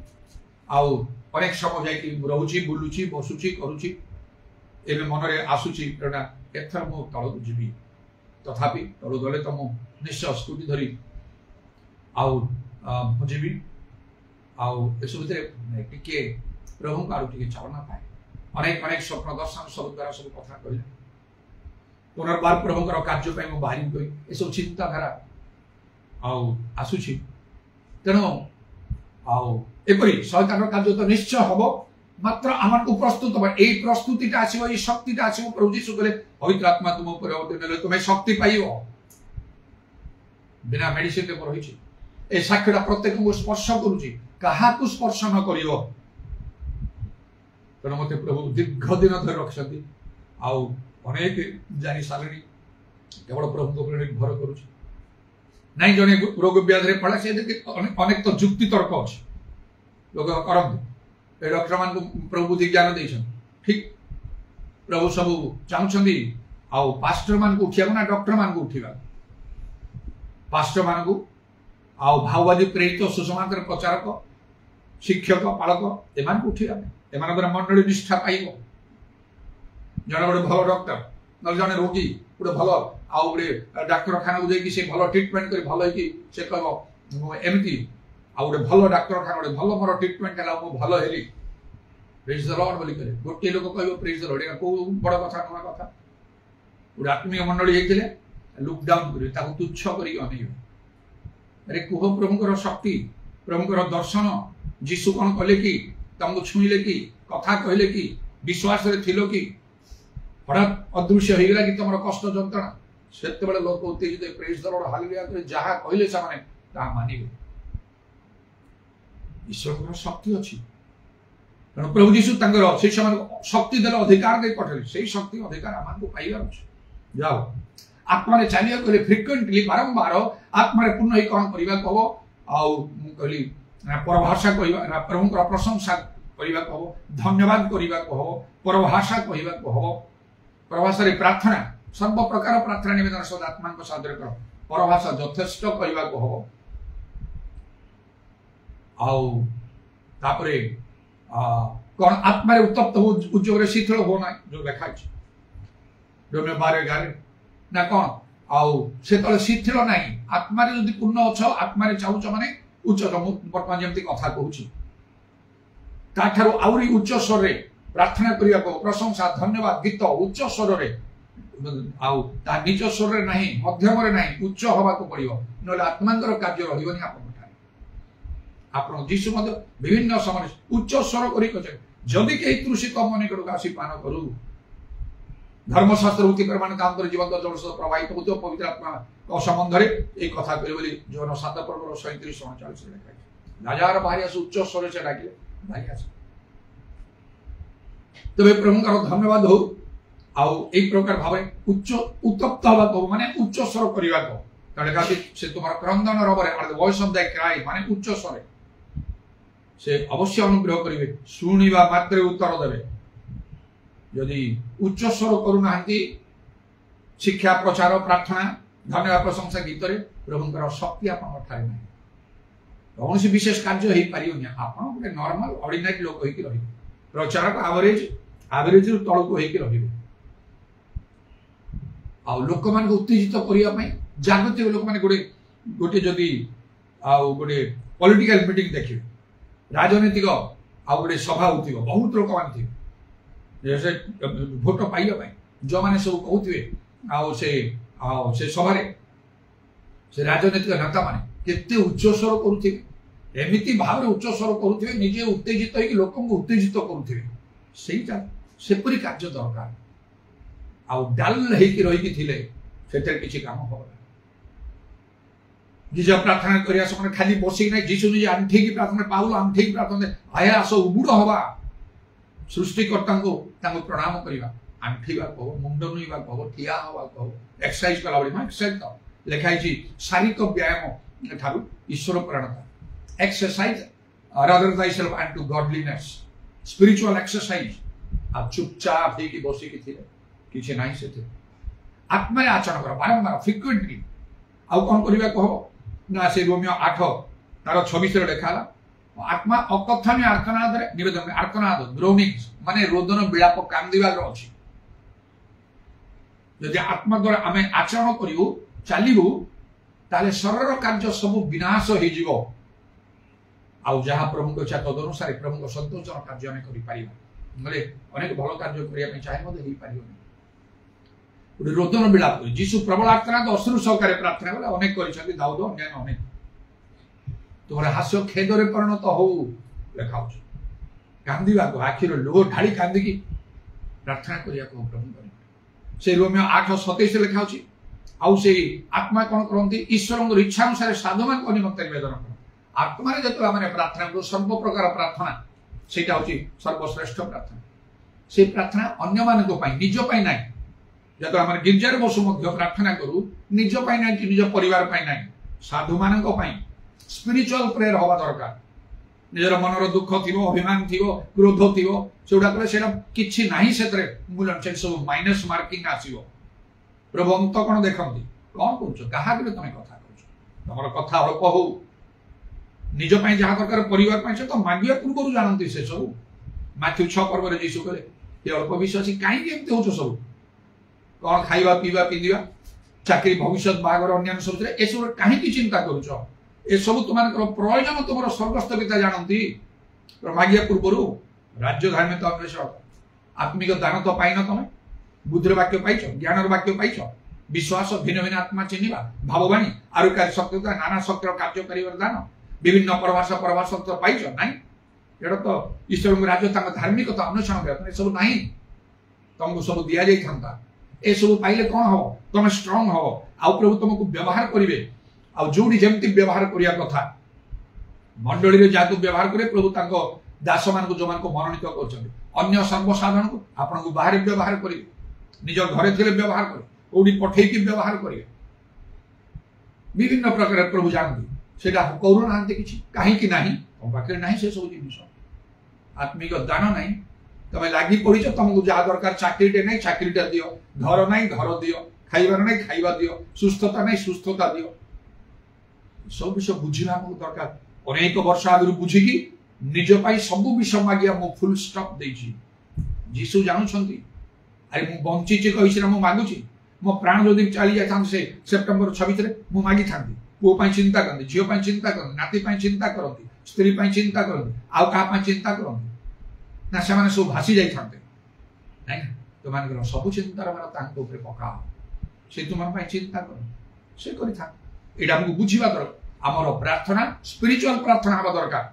अनेक समय जाई रोची बुलुची बसुची करूची एबे मन रे आसुची एटा एथर मो तळ को जीवी तथापि तळ गले त मो निश्चय स्कूटी धरी मो जीवी टिके प्रभु को आगे चालना पाए अनेक अनेक स्वप्न दर्शन सब द्वारा सब कथा कहले पुनर्बार प्रभुଙ୍କର କାର୍ଯ୍ୟ ପାଇଁ ମୁଁ ବାହାରି ଗଲି ଏସବୁ ଚିନ୍ତାଧାରା ଆସୁଛି ତେଣୁ ଏପରି ଶୈତାନର କାର୍ଯ୍ୟ ତ ନିଶ୍ଚୟ ହବ ମାତ୍ର ଆମକୁ ପ୍ରସ୍ତୁତ ହବ ଏଇ ପ୍ରସ୍ତୁତିଟା ଆସିବ ଏଇ ଶକ୍ତିଟା ଆସିବ ପ୍ରଭୁ ଯୀଶୁ କହିଲେ ପବିତ୍ର ଆତ୍ମା ତୁମ ଉପରେ ଅବତୀର୍ଣ୍ଣ ହେଲେ ତୁମେ ଶକ୍ତି ପାଇବ ବିନା ମେଡିସିନ ରେ ରହିଛି ए साक्ष्यटा प्रत्येक को स्पर्श करुच्ची क्या स्पर्श न कर तेणु मत प्रभु दीर्घ दिन धरी रखिंट आनेक जानी सारे केवल प्रभु को निर्भर करुच्ची ना जड़े रोग व्याधि पड़ा से अनेक तो जुक्ति तर्क अच्छे लोग करते डॉक्टर मान प्रभु बुद्धि ज्ञान दे ठीक प्रभु सब चाहते पास्टर मान को उठा ना डॉक्टर मान को उठा पास्टर मान को भाववादी प्रेरित सुसमाचार प्रचारक शिक्षक पालक एम उठा एम मंडली निष्ठा पाइब जड़े गोटे भल डॉक्टर ना जड़े रोगी गोटे भल आए डाक्तखाना को जाकि भल ट्रिटमेंट कर भल से कह एमती गोटे भल डाक्तखाना गोटे भल मोर ट्रिटमेंट है मुझे भल हेली प्रेज द लॉर्ड बोली गोटे लोक कह प्रेज द लॉर्ड कौ बड़ कथा नुआ कथा गोटे आत्मीय मंडली होते लुकडाउन कर तुच्छ कर अरे कुह प्रभुकर शक्ति प्रभुकर दर्शन जीशु कौन कले कि तुमको छुईले कि कथा कहले कि विश्वास रे थिलो कि हठात अदृश्य हो गला कि तुम कष्ट जंत्रणा से लोक उत्तेजित प्रेज द लॉर्ड हालेलुया जहाँ कहले से मानिबे ईश्वर शक्ति अच्छी तेणु प्रभु जीशु से शक्ति देले अधिकार दे पठेले से शक्ति अधिकार आम पाइबार अच्छे जाओ आत्मा चलिए कहले फ्रिक्वेंटली बारंबार आत्मा पूर्ण कौन करने को हम कहली परभाषा कह प्रभु प्रशंसा करने को हम धन्यवाद करने को हम परभाषा कहने को हम परभाषा प्रार्थना सर्व प्रकार प्रार्थना निवेदन सद आत्मा सादर कर परभाषा यथेष्ट कहने को हम आउे कौन आत्मा उत्तप्त हो उद्योग शीतल हो ना जो लिखाई रोमियो 12:11 ना कौन से शिथिल ना आत्मा जो पूर्ण अच्छ आत्मा चाहूच माने उच्च बर्तमान जमी कथा कहूँ आहरी उच्च स्वर प्रार्थना करिया को प्रशंसा धन्यवाद गीत उच्च स्वर रे आउ ता निज स्वर रे नहीं मध्यम रे नहीं उच्च हवा को पड़ियो नले आत्मांतर कार्य रहिबनी आपन ठारे आपन जीसु मध्य विभिन्न समय उच्च स्वर करी कहे जदि केही तृषित मन निकट आसी पान करू धर्मशास्त्र उति प्रमाण काम कर जीवन जल सह प्रवाहित होतो पवित्र आत्मा संबंध रे ए कथा करी बोली जोन 7 पर्व 37 39 रे लिखा है राजार बाहरी आस उच्च स्वर से डाकिले बाहरी आस तबे प्रभु का धन्यवाद हो आउ एक प्रकार भावे उच्च उत्तप्त हवा को माने उच्च स्वर करिवा को तडे का से तुम्हारा क्रंदन रबरे or the voice of the cry माने उच्च स्वर से अवश्य अनुग्रह करिवे सुनिबा मात्रे उत्तर देबे यदि उच्च स्वर करूना शिक्षा प्रचार प्रार्थना धन्यवाद प्रशंसा गीत रे प्रभुंकर शक्ति आपन ठारे नै कौन सी विशेष कार्य हेई पारियोनी आपन गोटे नॉर्मल ऑर्डिनरी लोक होई कि रहिबे प्रचारक एवरेज रु तळक होई कि रहिबे आ लोक मान को उत्तेजित करिया पई जागतिक लोक मान गोटे जदी आ गोटे पॉलिटिकल मीटिंग देखिबे राजनीतिक आ गोटे सभा होतिबो बहुत लोक मान थिबे जैसे भोट पाइया पई जो माने सब कहउथिबे आ से सभा रे से राजनीतिक नेता माने केते उच्च स्वर करूथिबे एमिति भाव उच्च स्वर करूथिबे निजे उत्तेजित होई लोक को उत्तेजित करूथिबे सेटा सेपरी कार्य दरकार आ डाल हेकी रही कि थिले सेटर किछि काम हो जिजा प्रार्थना करिया समय खाली बसी नै जीसु निजे आंठी की प्रार्थना पाउल आंठी की प्रार्थना आया आसो उबुड हवा सृष्टिकर्ता को तांको प्रणाम करिवा आंठीवा को मुंड नुइवा को ठिया हवा को एक्सरसाइज कला बडी एक्सरसाइज तो लेखाई छी शारीरिक व्यायाम ठारू ईश्वर प्रणता exercise rather thyself unto godliness spiritual exercise आ चुपचाप ही की बसी की थिले किछि नाही सेते आत्मा आचरण कर बारंबार फ्रीक्वेंटली आ कोन करिवा को ना से रोमियो 8 तार 26 रे लेखाला आत्मा अकथनीय आर्तनाद रे निवेदन आर्तनाद ग्रोनिंग्स माने रोदन बिलाप काम दिवा रो अछि यदि आत्मा द्वारा आमे आचरण करिवो चालिबो ताले शरीर कार्य सब विनाश हो जिवो आ जहा प्रभु को इच्छा तदनुसार प्रभु को संतोषजनक कार्य आमे करि पारिबा नले अनेक भलो कार्य करिया पे चाहे मते हेई पारिबो रोदन बिलाप जीसु प्रबल आर्तनाद अश्रु सहकारे प्रार्थना कले अनेक करिसथि दाऊद अन्य अनेक तोरे हास्य खेदरे परिणत हो लेखाउ कांदीवा को आखिर लोह ढाली कांदी की प्रार्थना करिया को प्रभु करे से रोमियो 8:27 लेखाउ छी आउ से आत्मा कोन करंती ईश्वरंग इच्छा अनुसार साधुमान को निमंत्रण निवेदन कर आत्मा रे जतो माने प्रार्थना को सर्व प्रकार प्रार्थना सेटा होची सर्वश्रेष्ठ प्रार्थना से प्रार्थना अन्य मान को पाई निज पाई नाही जतो हमर गिरजार बसु मध्य प्रार्थना करू निज पाई नाही निज परिवार पाई नाही साधु मान को पाई स्पिरिचुअल प्रेयर होवा दरकार निजर मनर दुख थिबो अभिमान थिबो क्रोध थिबो सेउडा करे सेरा किछि नाही सेतरे मूल्य से सब माइनस मार्किंग आसीबो प्रभु अंत कोन देखंती कोन करछो कहा के तमे कथा करछो हमर कथा अल्प हो निज पाई जहा दरकार परिवार पाई से तो मागिया पूर्वरु जानंती से सब माथ्यू 6 पर्व रे जीसु कहले ये अल्प विश्वासी काई केमते होछो सब कोन खाइबा पीबा पिंदिबा चाकरी भविष्यत बागर अन्य सब रे ए सब काहे की चिंता करछो ए सब तुमनकर प्रयोजन तुमर स्वर्गस्थ पिता जानंती मागिया पूर्वरु राज्य धार्मिक अन्वेषण आत्मिक दान तो पाइन तमे बुद्ध वाक्य पाइछ ज्ञान वाक्य पाइछ विश्वास भिन्न भिन्न आत्मा चिन्हिबा भाववाणी आरुकार शक्तिता नाना शक्तिर कार्य करिवर दान विभिन्न परभाष तो पाइछ नाही एडा तो ईश्वर राज्य तांग धार्मिकता अन्वेषण करत सब नाही तुमको सब दिया जाई थांता ए सब पाइले कोन हो तुम स्ट्रांग हो आ प्रभु तुमको व्यवहार करिवे आ जोडी जेमति व्यवहार करिया कथा मंडली रे जातु व्यवहार करे प्रभु तांको दास मान को जो मान को मनोनीत करछन अन्य सर्वसाधारण को आपन को बाहर व्यवहार करिवे निज घरे थिले व्यवहार करे ओडी पठेई की व्यवहार करिवे विभिन्न प्रकार प्रभु जानती सेटा करू नांते किछि काहे कि नाही हम पाखे नाही से सब जिनिस आत्मिक दान नाही तमे लागी पड़िछ तुमको जा दरकार चाकरीटे नाही चाकरीटा दियो घर नाही घर दियो खाइबार नाही खाइबा दियो सुस्थता नाही सुस्थता दियो सब विषय बुझिबा हमको दरकार अनेक वर्ष आगु बुझी की निज पाई सब विषय मागिया मो फुल स्टॉप देछि जीसु जानू छंती अरे मु बंची चे कहिस ना मु मागुची मो प्राण जदि चली जाय थां से सेप्टेम्बर 26 रे मु मागी थांती पो पाई चिंता करंती झियो पाई चिंता करंती नाती पाई चिंता करंती स्त्री पाई चिंता करंती आउ का पाई चिंता करंती ନା ସେମାନେ ସବୁ ଭାସି ଯାଇଥାନ୍ତେ? ନାଇଁ, ତୁମମାନଙ୍କର ସବୁ ଚିନ୍ତାର ମାନ ତାଙ୍କ ଉପରେ ପକାଅ, ସେ ତୁମ ପାଇଁ ଚିନ୍ତା କର, ସେ କରିଥାନ୍ତି। ଏଇଟା ଆମକୁ ବୁଝିବା ଦରକାର। ଆମର ପ୍ରାର୍ଥନା ସ୍ପିରିଚୁଆଲ ପ୍ରାର୍ଥନା ହେବା ଦରକାର।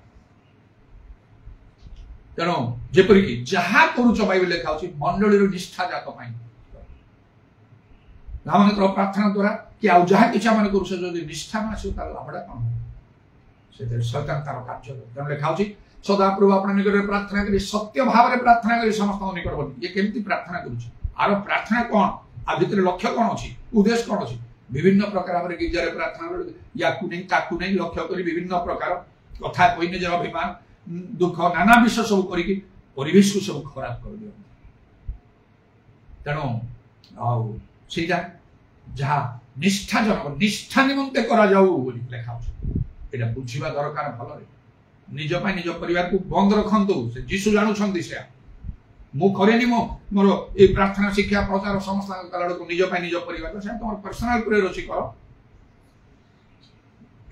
ତେଣୁ ଯେପରିକି ଯାହା କରୁଛ ବାଇବେଲ ଲେଖା ଅଛି ମଣ୍ଡଳୀର ନିଷ୍ଠା ଜାତ ପାଇଁ। ଆମମାନଙ୍କର ପ୍ରାର୍ଥନା ଦ୍ୱାରା କି ଆଉ ଯାହା କିଛି ଆମେ କରୁଛ ଯଦି ନିଷ୍ଠା ନ ଆସିବ ତାହେଲେ ଲାଭଟା କ'ଣ ହେବ? ସେଥିରେ ଶୈତାନ ତାର କାର୍ଯ୍ୟ କରେ। ତେଣୁ ଲେଖା ଅଛି ସଦାପ୍ରଭୁ ଆପଣ ନିକଟରେ ପ୍ରାର୍ଥନା କରି ସତ୍ୟ ଭାବରେ ପ୍ରାର୍ଥନା କରି ସମସ୍ତଙ୍କ ନିକଟବର୍ତ୍ତୀ। ଇଏ କେମିତି ପ୍ରାର୍ଥନା କରୁଛି? ଆର ପ୍ରାର୍ଥନା କ'ଣ? ଆ ଭିତରେ ଲକ୍ଷ୍ୟ କ'ଣ ଅଛି? ଉଦ୍ଦେଶ୍ୟ କ'ଣ ଅଛି? ବିଭିନ୍ନ ପ୍ରକାର ଭାବରେ ଗିର୍ଜାରେ ପ୍ରାର୍ଥନା ୟାକୁ ନେଇ ତାକୁ ନେଇ ଲକ୍ଷ୍ୟ କରି ବିଭିନ୍ନ ପ୍ରକାର କଥା କହି ନିଜର ଅଭିମାନ ଦୁଃଖ ନାନା ବିଷୟ ସବୁ କରିକି ପରିବେଶକୁ ସବୁ ଖରାପ କରିଦିଅନ୍ତି। ତେଣୁ ଆଉ ସେଇଟା ଯାହା ନିଷ୍ଠାଜନକ ନିଷ୍ଠା ନିମନ୍ତେ କରାଯାଉ ବୋଲି ଲେଖା ଅଛି। ଏଇଟା ବୁଝିବା ଦରକାର ଭଲରେ। ନିଜ ପାଇଁ ନିଜ ପରିବାରକୁ ବନ୍ଦ ରଖନ୍ତୁ। ସେ ଯୀଶୁ ଜାଣୁଛନ୍ତି ସେୟା। ମୁଁ କରେନି ମୋର ଏଇ ପ୍ରାର୍ଥନା ଶିକ୍ଷା ପ୍ରଚାର ସମସ୍ତଙ୍କ କଲା ବେଳକୁ ନିଜ ପାଇଁ ନିଜ ପରିବାର ସେ ତମର ପର୍ସନାଲ ପ୍ରେୟର ଅଛି କର।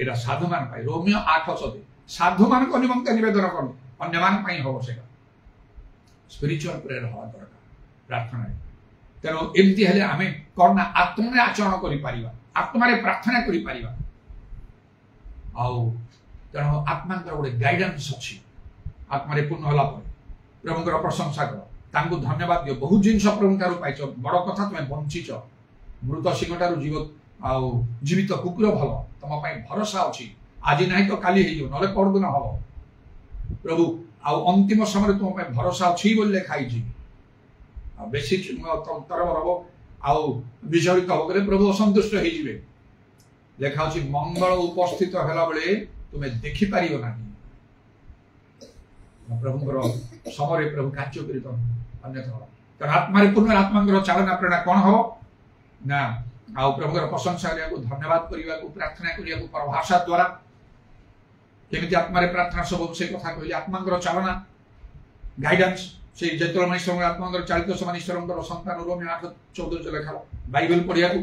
ଏଇଟା ସାଧୁମାନ ପାଇଁ। ରୋମିଓ 8:7 ସାଧୁମାନଙ୍କ ନିମନ୍ତେ ନିବେଦନ କରନ୍ତୁ, ଅନ୍ୟମାନଙ୍କ ପାଇଁ ହବ ସେଇଟା। ସ୍ପିରିଚୁଆଲ ପ୍ରେୟର ହବା ଦରକାର ପ୍ରାର୍ଥନାରେ। ତେଣୁ ଏମିତି ହେଲେ ଆମେ କ'ଣ ନା ଆତ୍ମାରେ ଆଚରଣ କରିପାରିବା, ଆତ୍ମାରେ ପ୍ରାର୍ଥନା କରିପାରିବା। ଆଉ ତେଣୁ ଆତ୍ମାଙ୍କର ଗୋଟେ ଗାଇଡାନ୍ସ ଅଛି। ଆତ୍ମାରେ ପୂର୍ଣ୍ଣ ହେଲା ପରେ ପ୍ରଭୁଙ୍କର ପ୍ରଶଂସା କର, ତାଙ୍କୁ ଧନ୍ୟବାଦ ଦିଅ। ବହୁତ ଜିନିଷ ପ୍ରଭୁଙ୍କଠାରୁ ପାଇଛ, ବଡ଼ କଥା ତୁମେ ବଞ୍ଚିଛ। ମୃତ ସିଂହଠାରୁ ଜୀବିତ କୁକୁର ଭଲ। ତମ ପାଇଁ ଭରସା ଅଛି। ଆଜି ନାହିଁ ତ କାଲି ହେଇଯିବ, ନହେଲେ ପରଦିନ ହବ। ପ୍ରଭୁ ଆଉ ଅନ୍ତିମ ସମୟରେ ତୁମ ପାଇଁ ଭରସା ଅଛି ବୋଲି ଲେଖା ହେଇଛି। ଆଉ ବେଶୀ ତରବର ହବ ଆଉ ବିଚଳିତ ହବ ବୋଲେ ପ୍ରଭୁ ଅସନ୍ତୁଷ୍ଟ ହେଇଯିବେ। ଲେଖା ଅଛି ମଙ୍ଗଳ ଉପସ୍ଥିତ ହେଲା ବେଳେ ତୁମେ ଦେଖିପାରିବ ନାହିଁ। ପ୍ରଭୁଙ୍କର ସମୟରେ ପ୍ରଭୁ କାର୍ଯ୍ୟ କରି ଅନ୍ୟଥା ହବ। ତେଣୁ ଆତ୍ମାରେ ପୂର୍ଣ୍ଣ ଆତ୍ମାଙ୍କର ଚାଳନା ପ୍ରେରଣା କ'ଣ ହବ ନା ଆଉ ପ୍ରଭୁଙ୍କର ପ୍ରଶଂସା କରିବାକୁ, ଧନ୍ୟବାଦ କରିବାକୁ, ପ୍ରାର୍ଥନା କରିବାକୁ ପରଭାଷା ଦ୍ୱାରା। କେମିତି ଆତ୍ମାରେ ପ୍ରାର୍ଥନା ସବୁ ସେ କଥା କହିଲେ। ଆତ୍ମାଙ୍କର ଚାଳନା ଗାଇଡାନ୍ସ ସେଇ ଯେତେବେଳେ ମନୁଷ୍ୟଙ୍କର ଆତ୍ମାଙ୍କର ଚାଳିତ ସେମାନେ ଈଶ୍ୱରଙ୍କର ସନ୍ତାନ। ରୋମିଓ 8:14 ଲେଖା ବାଇବେଲ ପଢିବାକୁ,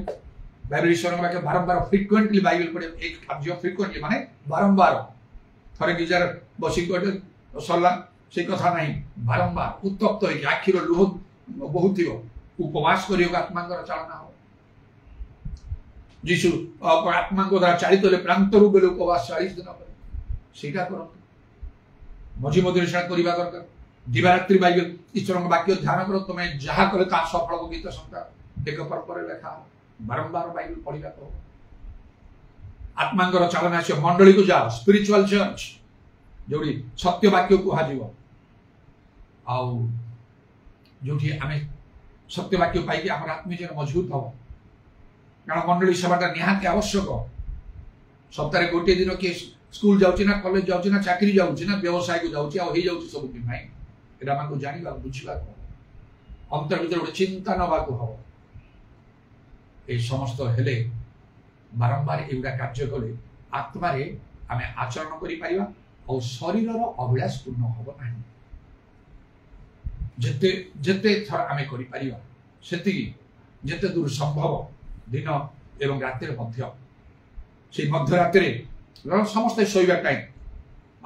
ବାଇବେଲ ଈଶ୍ୱରଙ୍କ ପାଖରେ ବାରମ୍ବାର ଫ୍ରିକ୍ୱେଣ୍ଟଲି ବାଇବେଲ ପଢିବାକୁ। ଏକ କାର୍ଯ୍ୟ ଫ୍ରିକ୍ୱେଣ୍ଟଲି ମାନେ ବାରମ୍ବାର। ଥରେ ଗିଜାର ବସିକି ସରିଲା ସେ କଥା ନାହିଁ। ବାରମ୍ବାର ଉତ୍ତପ୍ତ ହେଇକି ଆଖିର ଲୁହ ବହୁଥିବ ଉପବାସ କରିବାକୁ ଆତ୍ମାଙ୍କର ଚାଳନା ହବ। ଯୀଶୁ ଆତ୍ମାଙ୍କ ଦ୍ୱାରା ଚାଳିତ ହେଲେ ପ୍ରାନ୍ତରୁ ବେଲେ ଉପବାସ 40 ଦିନ ପରେ। ସେଇଟା କରନ୍ତୁ। ମଝି ମଝିରେ ସେଟା କରିବା ଦରକାର। ଦିବାରାତ୍ରି ବାଇବେଲ ଈଶ୍ୱରଙ୍କ ବାକ୍ୟ ଧ୍ୟାନ କର। ତୁମେ ଯାହା କଲେ ତାହା ସଫଳ ଗୀତ ସଂଖ୍ୟା 1 ପରେ ଲେଖା। ବାରମ୍ବାର ବାଇବେଲ ପଢିବାକୁ ହବ। ଆତ୍ମାଙ୍କର ଚାଳନା ଆସିବ। ମଣ୍ଡଳୀକୁ ଯାଅ, ସ୍ପିରିଚୁଆଲ ଚର୍ଚ୍ଚ ଯୋଉଠି ସତ୍ୟ ବାକ୍ୟ କୁହାଯିବ, ଆଉ ଯୋଉଠି ଆମେ ସତ୍ୟ ବାକ୍ୟ ପାଇକି ଆମର ଆତ୍ମୀୟ ମଜବୁତ ହବ। କାରଣ ମଣ୍ଡଳୀ ସେବାଟା ନିହାତି ଆବଶ୍ୟକ। ସପ୍ତାହରେ ଗୋଟିଏ ଦିନ କିଏ ସ୍କୁଲ ଯାଉଛି ନା କଲେଜ ଯାଉଛି ନା ଚାକିରି ଯାଉଛି ନା ବ୍ୟବସାୟକୁ ଯାଉଛି ଆଉ ହେଇଯାଉଛି ସବୁ କି ନାହିଁ। এটা আমাকে জানিବାକୁ ବୁଝିବାକୁ ଅନ୍ତର ଭିତରେ ଗୋଟେ ଚିନ୍ତା ନେବାକୁ ହବ। এই সমস্ত হেলে বারম্বার এগুলা কার্য কলে আত্মারে আমি আচরণ করিপারিবা আর শরীরর অভিলাষ পূর্ণ হব না। যেতে যেতে থর আমি করিপারিবা সেতিকি যেতে দূর সম্ভব দিন এবং রাতের মধ্য সেই মধ্যরাত্রে সমস্ত শোইবার টাইম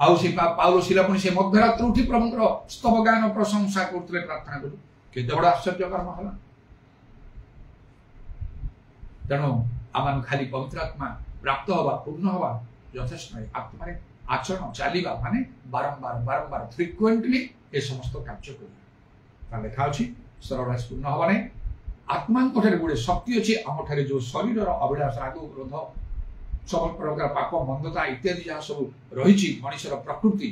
ଆଉ ସେ ପାଉଲ ଶିଲା ପୁଣି ସେ ମଧ୍ୟରାତ୍ରି ଉଠି ପ୍ରଭୁଙ୍କର ସ୍ତବ ଗାନ ପ୍ରଶଂସା କରୁଥିଲେ, ପ୍ରାର୍ଥନା କରୁ। କେତେ ବଡ଼ ଆଶ୍ଚର୍ଯ୍ୟ କର୍ମ ହେଲା। ତେଣୁ ଆମେ ଖାଲି ପବିତ୍ର ଆତ୍ମା ପ୍ରାପ୍ତ ହବା ପୂର୍ଣ୍ଣ ହବା ଯଥେଷ୍ଟ ନୁହେଁ। ଆତ୍ମାରେ ଆଚରଣ ଚାଲିବା ମାନେ ବାରମ୍ବାର ବାରମ୍ବାର ଫ୍ରିକ୍ୱେଣ୍ଟଲି ଏ ସମସ୍ତ କାର୍ଯ୍ୟ କରିବା। ତା ଲେଖା ଅଛି ସରଳାସ ପୂର୍ଣ୍ଣ ହବା ନାହିଁ। ଆତ୍ମାଙ୍କ ଠାରେ ଗୋଟେ ଶକ୍ତି ଅଛି। ଆମଠାରେ ଯୋଉ ଶରୀରର ଅଭିଳାଷ ରାଗ କ୍ରୋଧ ସବୁ ପ୍ରକାର ପାପ ମନ୍ଦତା ଇତ୍ୟାଦି ଯାହା ସବୁ ରହିଛି ମଣିଷର ପ୍ରକୃତି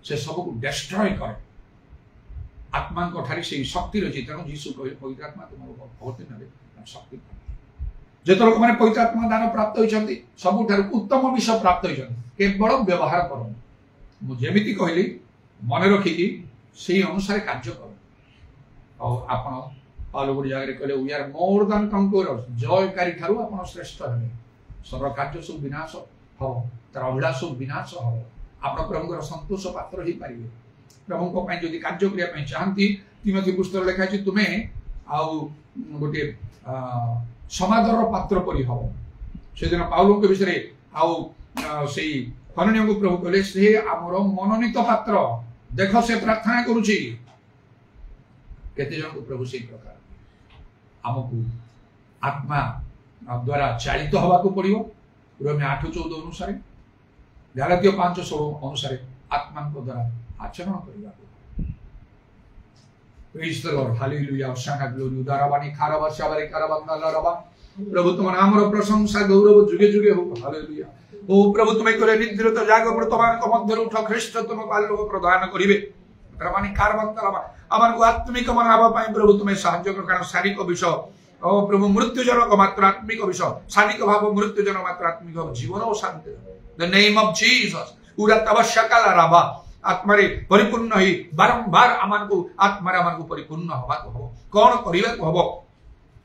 ସେ ସବୁକୁ ଡେଷ୍ଟ୍ରୟ କରେ। ଆତ୍ମାଙ୍କ ଠାରେ ସେଇ ଶକ୍ତି ରହିଛି। ତେଣୁ ଯୀଶୁ କହିଲେ ପବିତ୍ର ଆତ୍ମା ତୁମର ଭର୍ତ୍ତି ନେବେ ଶକ୍ତି। ଯେତେ ଲୋକମାନେ ପବିତ୍ର ଆତ୍ମା ଦାନ ପ୍ରାପ୍ତ ହୋଇଛନ୍ତି ସବୁଠାରୁ ଉତ୍ତମ ବିଷ ପ୍ରାପ୍ତ ହୋଇଛନ୍ତି। କେବଳ ବ୍ୟବହାର କରନ୍ତୁ। ମୁଁ ଯେମିତି କହିଲି ମନେ ରଖିକି ସେଇ ଅନୁସାରେ କାର୍ଯ୍ୟ କରନ୍ତୁ। ଆଉ ଆପଣ ଆଉ ଗୋଟେ ଜାଗାରେ କହିଲେ ୱି ଆର୍ ମୋର ଦାନ କନକ୍ୱରର୍ସ, ଜୟକାରୀ ଠାରୁ ଆପଣ ଶ୍ରେଷ୍ଠ ହେବେ। ସବର କାର୍ଯ୍ୟ ସବୁ ବିନାଶ ହବ, ତାର ଅଭିଳାଷ ସବୁ ବିନାଶ ହବ। ଆପଣ ପ୍ରଭୁଙ୍କର ସନ୍ତୋଷ ପାତ୍ର ହେଇପାରିବେ। ପ୍ରଭୁଙ୍କ ପାଇଁ ଯଦି କାର୍ଯ୍ୟ କରିବା ପାଇଁ ଚାହାନ୍ତି ତିମୋଥୀ ପୁସ୍ତକ ଲେଖା ଅଛି ତୁମେ ଆଉ ଗୋଟିଏ ସମାଦରର ପାତ୍ର ପରି ହବ। ସେଦିନ ପାଉଲଙ୍କ ବିଷୟରେ ଆଉ ସେଇ ହନନୀୟଙ୍କୁ ପ୍ରଭୁ କହିଲେ ସେ ଆମର ମନୋନୀତ ପାତ୍ର। देख से प्रार्थना करुची केते जन को प्रभु से प्रकार आमको आत्मा द्वारा चालित हवा को पड़ियो रोमी 8:14 अनुसार गलातिय 5:16 अनुसार आत्मा को द्वारा आचरण करिया प्रेज द लॉर्ड हालेलुया शाना ग्लोरी उदारवानी खाराबा शाबारे कराबंदा लरबा प्रभु तुम नामर प्रशंसा गौरव जुगे जुगे हो हालेलुया ओ प्रभु तुम करे निद्रित जाग वर्तमान को मध्य उठ ख्रीष्ट तुमको आलोक प्रदान करिवे रवानी कारबंदा लबा अमन को आत्मिक मनावा पाई प्रभु तुम साहाय्य कर कारण शारीरिक विषय ओ प्रभु मृत्युजनक मात्र आत्मिक विषय शारीरिक भाव मृत्युजनक मात्र आत्मिक जीवन और शांति द नेम ऑफ जीसस पूरा तवश्यकाल राबा आत्मारे परिपूर्ण ही बारंबार आमान को आत्मारे आमान को परिपूर्ण हवा को हो कौन करिवे को हो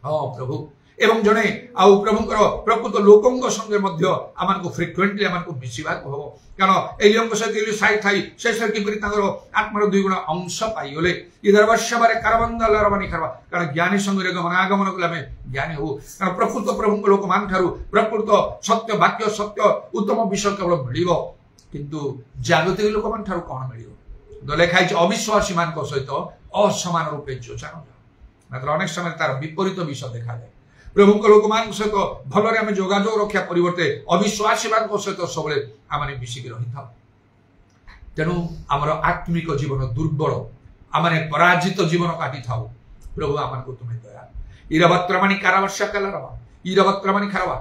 हां प्रभु एवं जने आउ प्रभुकर प्रकृत लोकंग संगे मध्य आमान को फ्रिक्वेंटली आमान को मिसिबा को हो कारण एलियंग सहित साई थाई शेषर की परि तांगर आत्मार दुई गुण अंश पाइगले इधर वर्षबारे कारबंदा लरबानी करबा कारण ज्ञानी संगे गमनागमन कले हमें ज्ञानी हो कारण प्रकृत प्रभुक लोक मान थारु प्रकृत सत्य वाक्य सत्य उत्तम विषय केवल मिलिबो किंतु जागतिक लोक मान थारु कोन मिलिबो तो लेखाई अविश्वासी मान को सहित असमान रूपे योजना मात्र अनेक समय तार विपरीत विषय देखा जाए प्रभु को लोक मान सहित भलरे आमे जोगाजोग रक्षा परिवर्ते अविश्वासी मान को सहित सबले आमाने मिसिक रही था तेणु आमर आत्मिक जीवन दुर्बल आमाने पराजित जीवन काटी थाओ प्रभु आमान को तुम्हें दया इरवत्रमानी कारावर्षा कलरवा इरवत्रमानी खरवा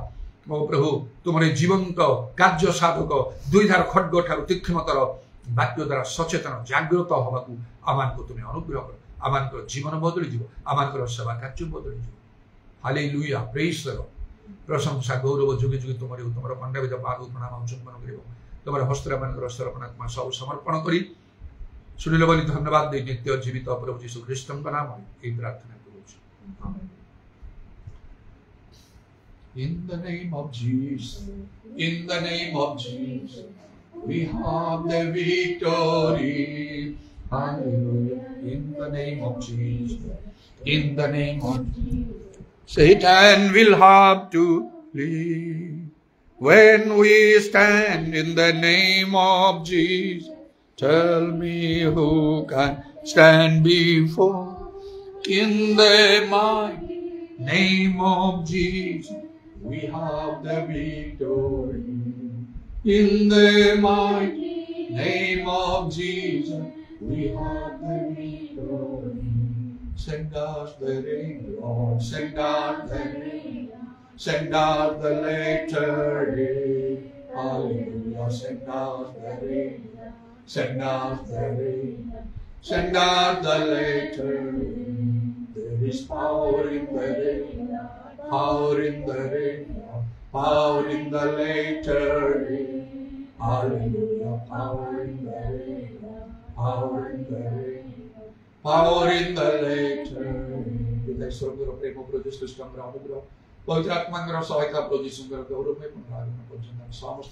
ओ प्रभु तुमरे जीवंत कार्य साधक दुईधार खड्ग ठारु तीक्ष्णतर वाक्य द्वारा सचेतन जागृत हवाकू आमान को तुम्हें अनुग्रह कर आमान को जीवन बदली जीव आमान को सेवा कार्य बदली जीव हालेलुया प्रेज द लॉर्ड प्रशंसा गौरव जुगे जुगे तुमरे तुमर पंडाविद पाद प्रणाम चुम्बन करिबो तुमर हस्तर मान रस्तर्पण आत्मा सब समर्पण करी सुनिले बोली धन्यवाद दे नित्य जीवित प्रभु यीशु ख्रीष्टଙ୍କ नाम ए प्रार्थना करूछु आमेन In the name of Jesus, in the name of Jesus, we have the victory. Hallelujah. In the name of Jesus, in the name of Jesus, Satan will have to leave when we stand in the name of Jesus. Tell me who can stand before in the mighty name of Jesus. We have the victory in the mighty name of Jesus. We have the victory. Send us the rain, Lord. Send out the rain. Send out the later rain. Hallelujah. Send out the rain. Send out the rain. Send out the later rain. There is power in the rain. Power in the rain, power in the later rain. Hallelujah, power in the rain, power in the rain, power in the later rain. Kita surga prema produce stamra अनुग्रह पवित्र आत्मा सहायता produce गौरव में पंडाल में पहुंचना समस्त